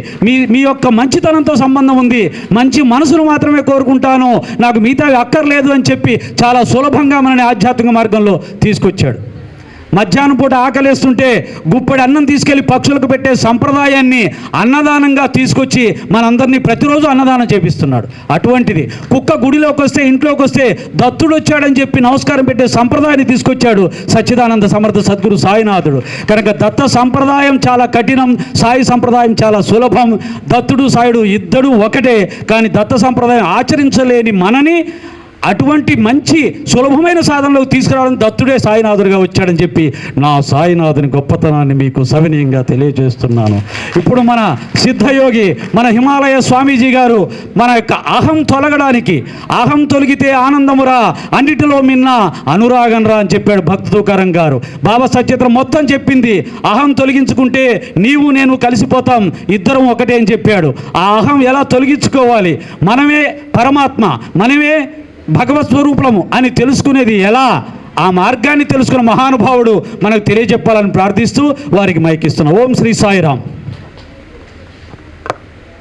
మీ యొక్క మంచితనంతో సంబంధం ఉంది, మంచి మనసును మాత్రమే కోరుకుంటాను, నాకు మిగతా అక్కర్లేదు అని చెప్పి చాలా సులభంగా మనని ఆధ్యాత్మిక మార్గంలో తీసుకొచ్చాడు. మధ్యాహ్నం పూట ఆకలేస్తుంటే గుప్పెడు అన్నం తీసుకెళ్లి పక్షులకు పెట్టే సంప్రదాయాన్ని అన్నదానంగా తీసుకొచ్చి మనందరినీ ప్రతిరోజు అన్నదానం చేపిస్తున్నాడు. అటువంటిది కుక్క గుడిలోకి వస్తే, ఇంట్లోకి వస్తే దత్తుడు వచ్చాడని చెప్పి నమస్కారం పెట్టే సంప్రదాయాన్ని తీసుకొచ్చాడు సచ్చిదానంద సమర్థ సద్గురు సాయినాథుడు. కనుక దత్త సంప్రదాయం చాలా కఠినం, సాయి సంప్రదాయం చాలా సులభం. దత్తుడు సాయుడు ఇద్దడు ఒకటే. కానీ దత్త సంప్రదాయం ఆచరించలేని మనని అటువంటి మంచి సులభమైన సాధనలోకి తీసుకురావడం దత్తుడే సాయినాథుడిగా వచ్చాడని చెప్పి నా సాయినాథుని గొప్పతనాన్ని మీకు సవినయంగా తెలియజేస్తున్నాను. ఇప్పుడు మన సిద్ధయోగి, మన హిమాలయ స్వామీజీ గారు మన యొక్క అహం తొలగడానికి, అహం తొలగితే ఆనందమురా, అన్నిటిలో మిన్న అనురాగం రా అని చెప్పాడు భక్త తుకారం గారు. బాబా సత్యత్రం మొత్తం చెప్పింది అహం తొలగించుకుంటే నీవు నేను కలిసిపోతాం, ఇద్దరం ఒకటే అని చెప్పాడు. ఆ అహం ఎలా తొలగించుకోవాలి, మనమే పరమాత్మ, మనమే భగవత్ స్వరూపము అని తెలుసుకునేది ఎలా, ఆ మార్గాన్ని తెలుసుకున్న మహానుభావుడు మనకు తెలియజెప్పాలని ప్రార్థిస్తూ వారికి మైకిస్తున్నాం. ఓం శ్రీ సాయిరామ్.